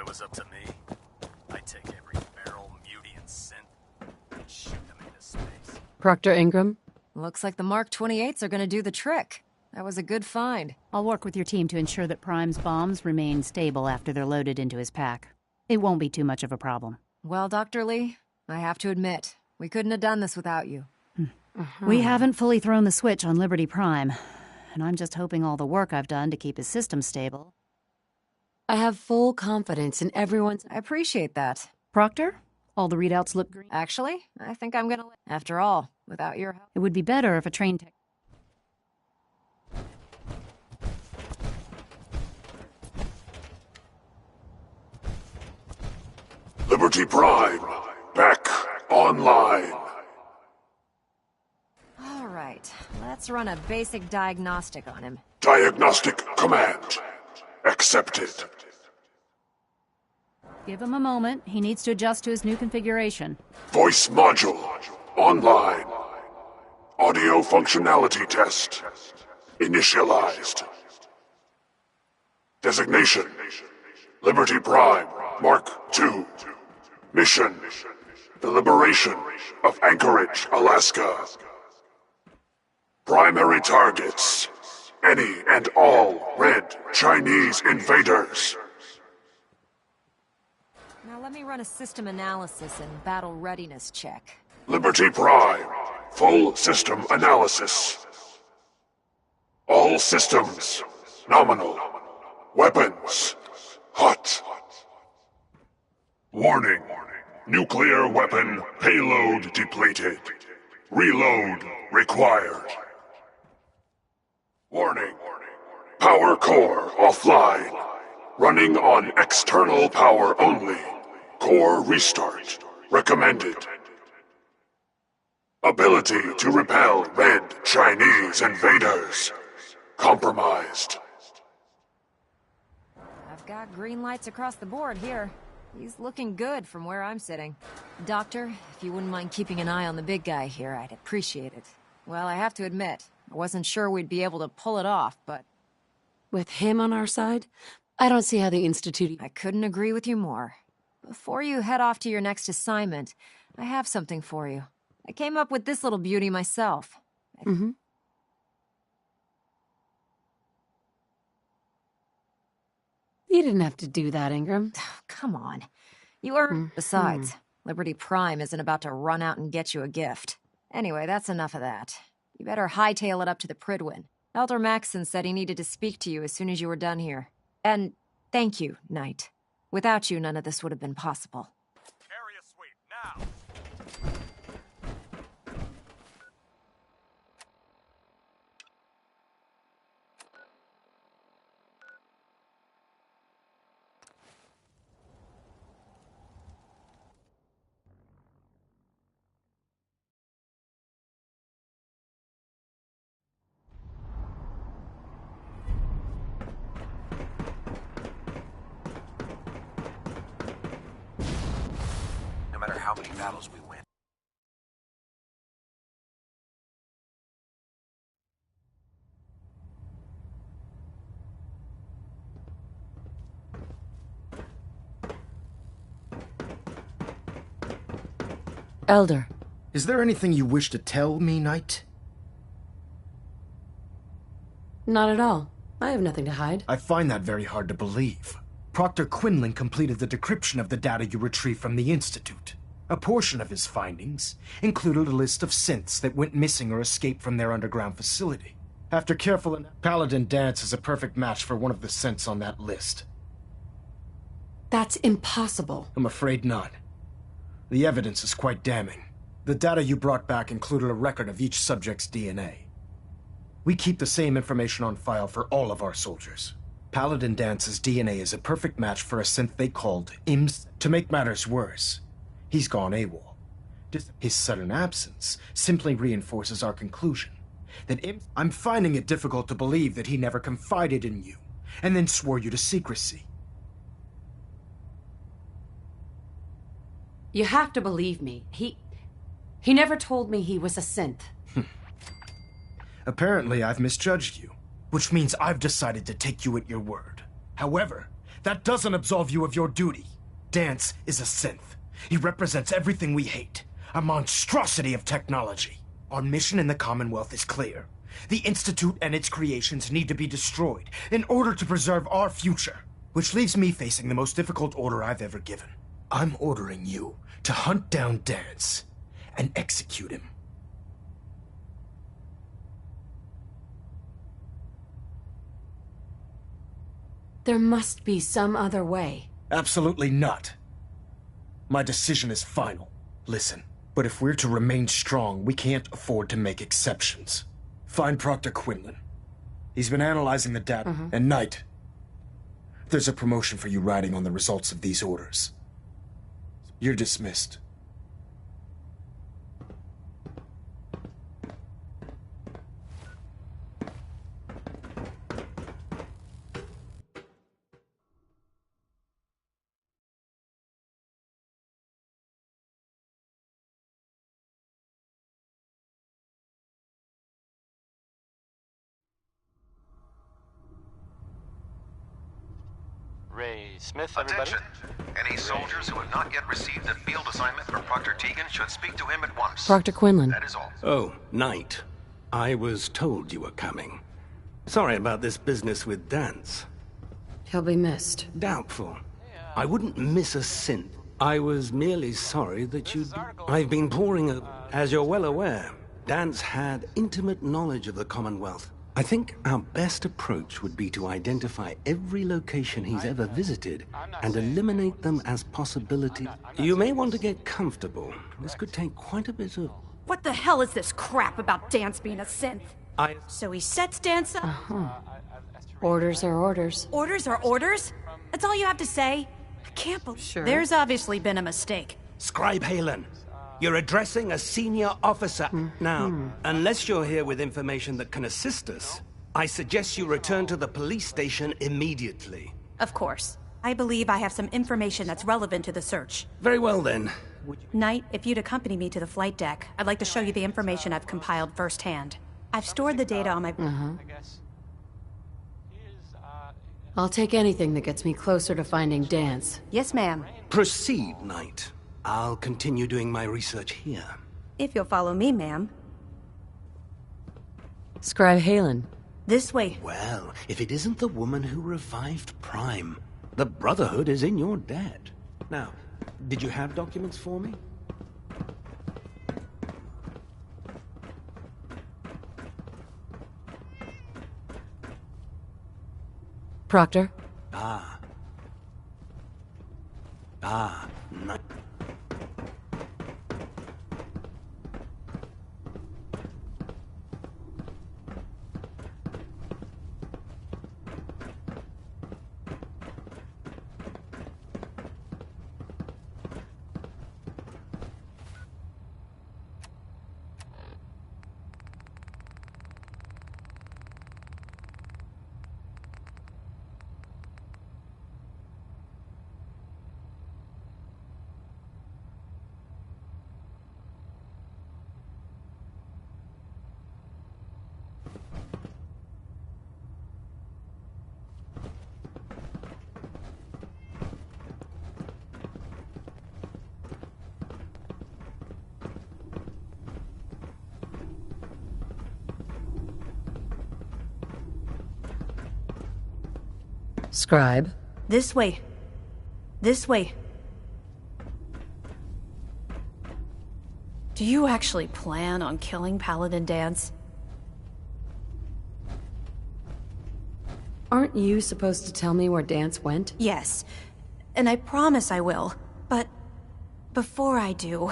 was up to me, I'd take every feral mutant synth and shoot them into space. Proctor Ingram? Looks like the Mark 28s are gonna do the trick. That was a good find. I'll work with your team to ensure that Prime's bombs remain stable after they're loaded into his pack. It won't be too much of a problem. Well, Dr. Lee, I have to admit, we couldn't have done this without you. We haven't fully thrown the switch on Liberty Prime, and I'm just hoping all the work I've done to keep his system stable. I have full confidence in everyone's... I appreciate that. Proctor, all the readouts look green. Actually, I think I'm gonna... After all, without your help... It would be better if a trained tech... Liberty Prime, back online. All right, let's run a basic diagnostic on him. Diagnostic command accepted. Give him a moment. He needs to adjust to his new configuration. Voice module online. Audio functionality test initialized. Designation: Liberty Prime Mark II. Mission: the liberation of Anchorage, Alaska. Primary targets: any and all red Chinese invaders. Now let me run a system analysis and battle readiness check. Liberty Prime, full system analysis. All systems nominal. Weapons hot. Warning: nuclear weapon payload depleted. Reload required. Warning: power core offline. Running on external power only. Core restart recommended. Ability to repel red Chinese invaders compromised. I've got green lights across the board here. He's looking good from where I'm sitting. Doctor, if you wouldn't mind keeping an eye on the big guy here, I'd appreciate it. Well, I have to admit, I wasn't sure we'd be able to pull it off, but... With him on our side, I don't see how the Institute... I couldn't agree with you more. Before you head off to your next assignment, I have something for you. I came up with this little beauty myself. Mm-hmm. You didn't have to do that, Ingram. Come on. You earned... Besides, Liberty Prime isn't about to run out and get you a gift. Anyway, that's enough of that. You better hightail it up to the Prydwen. Elder Maxson said he needed to speak to you as soon as you were done here. And thank you, Knight. Without you, none of this would have been possible. Area sweep, now! No matter how many battles we win. Elder. Is there anything you wish to tell me, Knight? Not at all. I have nothing to hide. I find that very hard to believe. Proctor Quinlan completed the decryption of the data you retrieved from the Institute. A portion of his findings included a list of synths that went missing or escaped from their underground facility. After careful Paladin Danse is a perfect match for one of the synths on that list. That's impossible. I'm afraid not. The evidence is quite damning. The data you brought back included a record of each subject's DNA. We keep the same information on file for all of our soldiers. Paladin Dance's DNA is a perfect match for a synth they called IMS. To make matters worse, he's gone AWOL. His sudden absence simply reinforces our conclusion that I'm finding it difficult to believe that he never confided in you, and then swore you to secrecy. You have to believe me. He never told me he was a synth. Apparently, I've misjudged you, which means I've decided to take you at your word. However, That doesn't absolve you of your duty. Dance is a synth. He represents everything we hate. A monstrosity of technology. Our mission in the Commonwealth is clear. The Institute and its creations need to be destroyed in order to preserve our future. Which leaves me facing the most difficult order I've ever given. I'm ordering you to hunt down Dance and execute him. There must be some other way. Absolutely not. My decision is final. Listen, but if we're to remain strong, we can't afford to make exceptions. Find Proctor Quinlan. He's been analyzing the data. And Knight, there's a promotion for you riding on the results of these orders. You're dismissed. Ray Smith, everybody. Attention! Any soldiers who have not yet received a field assignment from Proctor Tegan should speak to him at once. Proctor Quinlan. That is all. Oh, Knight. I was told you were coming. Sorry about this business with Dance. He'll be missed. Doubtful. I wouldn't miss a synth. I was merely sorry that you'd... I've been As you're well aware, Dance had intimate knowledge of the Commonwealth. I think our best approach would be to identify every location he's ever visited and eliminate them as possibilities. You may want to get comfortable. This could take quite a bit of... What the hell is this crap about Dance being a synth? So he sets Dance up? Orders are orders. Orders are orders? That's all you have to say? I can't believe... Sure. There's obviously been a mistake. Scribe Halen, you're addressing a senior officer. Now, unless you're here with information that can assist us, I suggest you return to the police station immediately. Of course. I believe I have some information that's relevant to the search. Very well then. Knight, if you'd accompany me to the flight deck, I'd like to show you the information I've compiled firsthand. I've stored the data on my... I'll take anything that gets me closer to finding Dance. Yes, ma'am. Proceed, Knight. I'll continue doing my research here. If you'll follow me, ma'am. Scribe Halen. This way. Well, if it isn't the woman who revived Prime, the Brotherhood is in your debt. Now, did you have documents for me? Proctor? Knight. Scribe. This way. This way. Do you actually plan on killing Paladin Dance? Aren't you supposed to tell me where Dance went? Yes. And I promise I will. But before I do,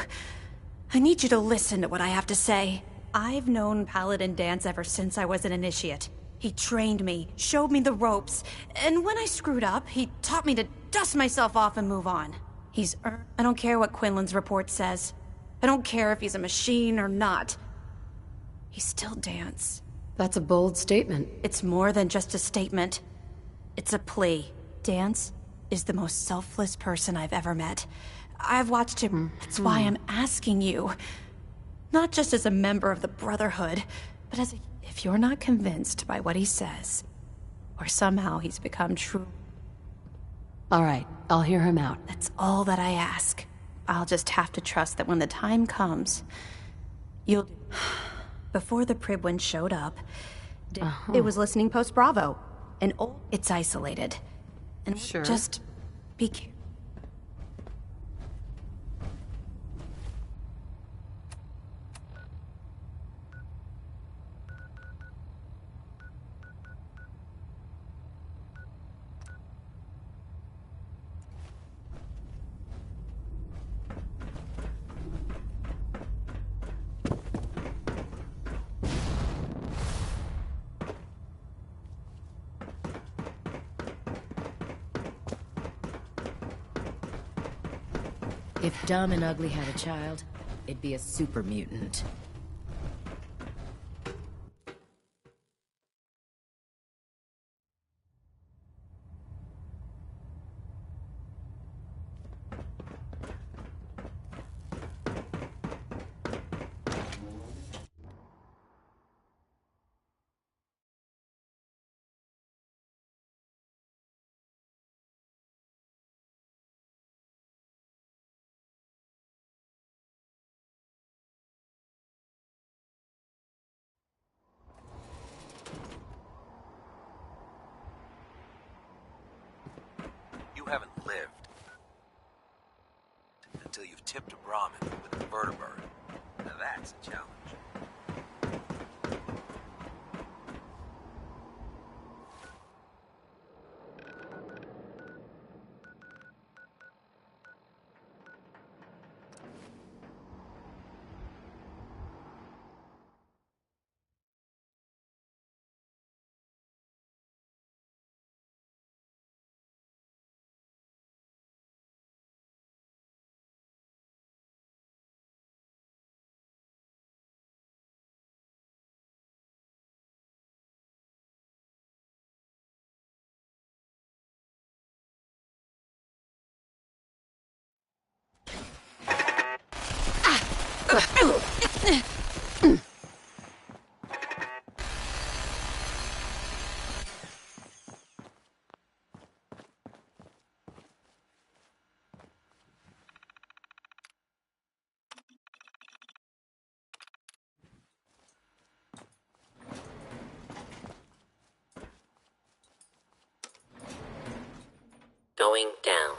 I need you to listen to what I have to say. I've known Paladin Dance ever since I was an initiate. He trained me, showed me the ropes, and when I screwed up, he taught me to dust myself off and move on. He's earned... I don't care what Quinlan's report says. I don't care if he's a machine or not. He's still Dance. That's a bold statement. It's more than just a statement. It's a plea. Dance is the most selfless person I've ever met. I've watched him. That's why I'm asking you. Not just as a member of the Brotherhood, but as a... If you're not convinced by what he says, or somehow he's become true... All right, I'll hear him out. That's all that I ask. I'll just have to trust that when the time comes, you'll... Before the Pribwin showed up, it was listening post Bravo. And it's isolated. And sure. Just be careful. If Dumb and Ugly had a child, it'd be a super mutant. You haven't lived until you've tipped a Brahmin with a vertibird. Now that's a challenge. Going down.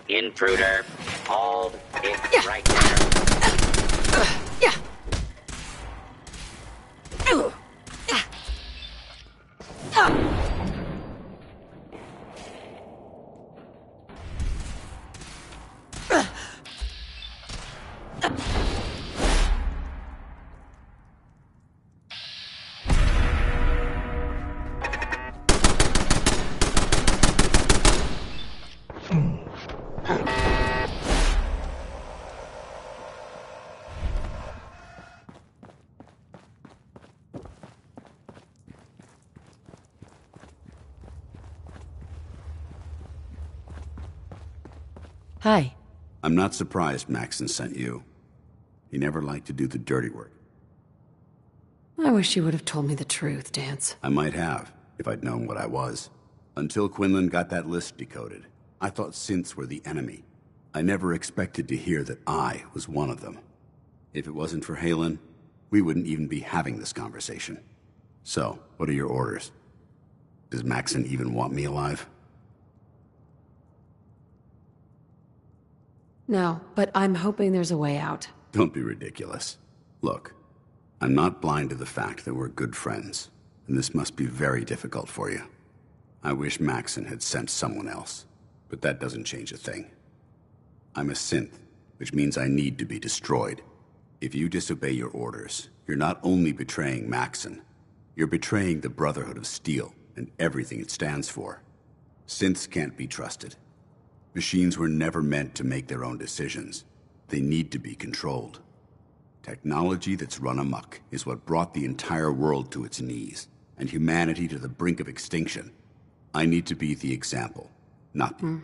Intruder, hold it right there. Hi. I'm not surprised Maxson sent you. He never liked to do the dirty work. I wish you would have told me the truth, Dance. I might have, if I'd known what I was. Until Quinlan got that list decoded, I thought synths were the enemy. I never expected to hear that I was one of them. If it wasn't for Haylen, we wouldn't even be having this conversation. So, what are your orders? Does Maxson even want me alive? No, but I'm hoping there's a way out. Don't be ridiculous. Look, I'm not blind to the fact that we're good friends, and this must be very difficult for you. I wish Maxson had sent someone else, but that doesn't change a thing. I'm a synth, which means I need to be destroyed. If you disobey your orders, you're not only betraying Maxson, you're betraying the Brotherhood of Steel and everything it stands for. Synths can't be trusted. Machines were never meant to make their own decisions. They need to be controlled. Technology that's run amok is what brought the entire world to its knees, and humanity to the brink of extinction. I need to be the example, not the...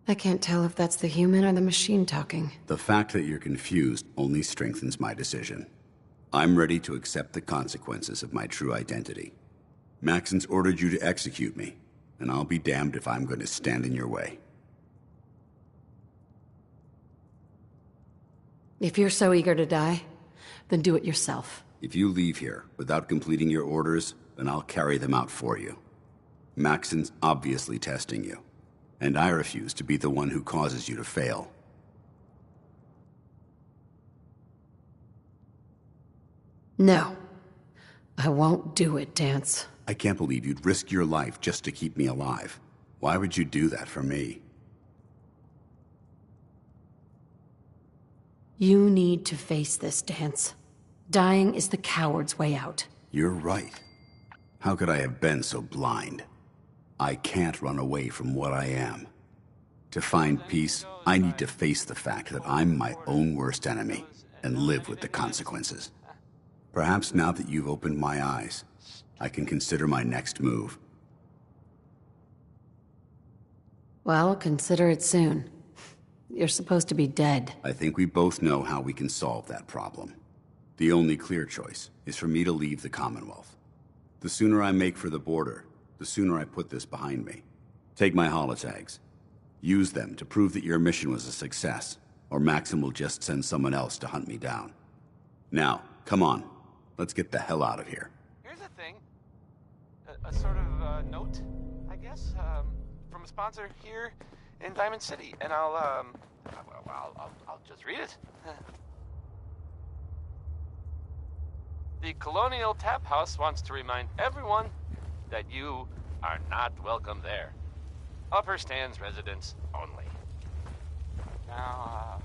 I can't tell if that's the human or the machine talking. The fact that you're confused only strengthens my decision. I'm ready to accept the consequences of my true identity. Maxon's ordered you to execute me, and I'll be damned if I'm going to stand in your way. If you're so eager to die, then do it yourself. If you leave here without completing your orders, then I'll carry them out for you. Maxon's obviously testing you, and I refuse to be the one who causes you to fail. No. I won't do it, Dance. I can't believe you'd risk your life just to keep me alive. Why would you do that for me? You need to face this, Dance. Dying is the coward's way out. You're right. How could I have been so blind? I can't run away from what I am. To find peace, I need to face the fact that I'm my own worst enemy and live with the consequences. Perhaps now that you've opened my eyes, I can consider my next move. Well, consider it soon. You're supposed to be dead. I think we both know how we can solve that problem. The only clear choice is for me to leave the Commonwealth. The sooner I make for the border, the sooner I put this behind me. Take my holotags. Use them to prove that your mission was a success, or Maxon will just send someone else to hunt me down. Now, come on. Let's get the hell out of here. Here's the thing. A sort of note, I guess, from a sponsor here in Diamond City, and I'll just read it. The Colonial Tap House wants to remind everyone that you are not welcome there. Upper Stands residents only. Now,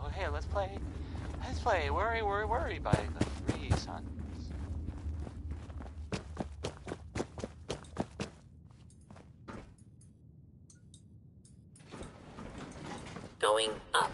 okay, let's play. Let's play Worry, Worry, Worry by the Three Sons. Going up.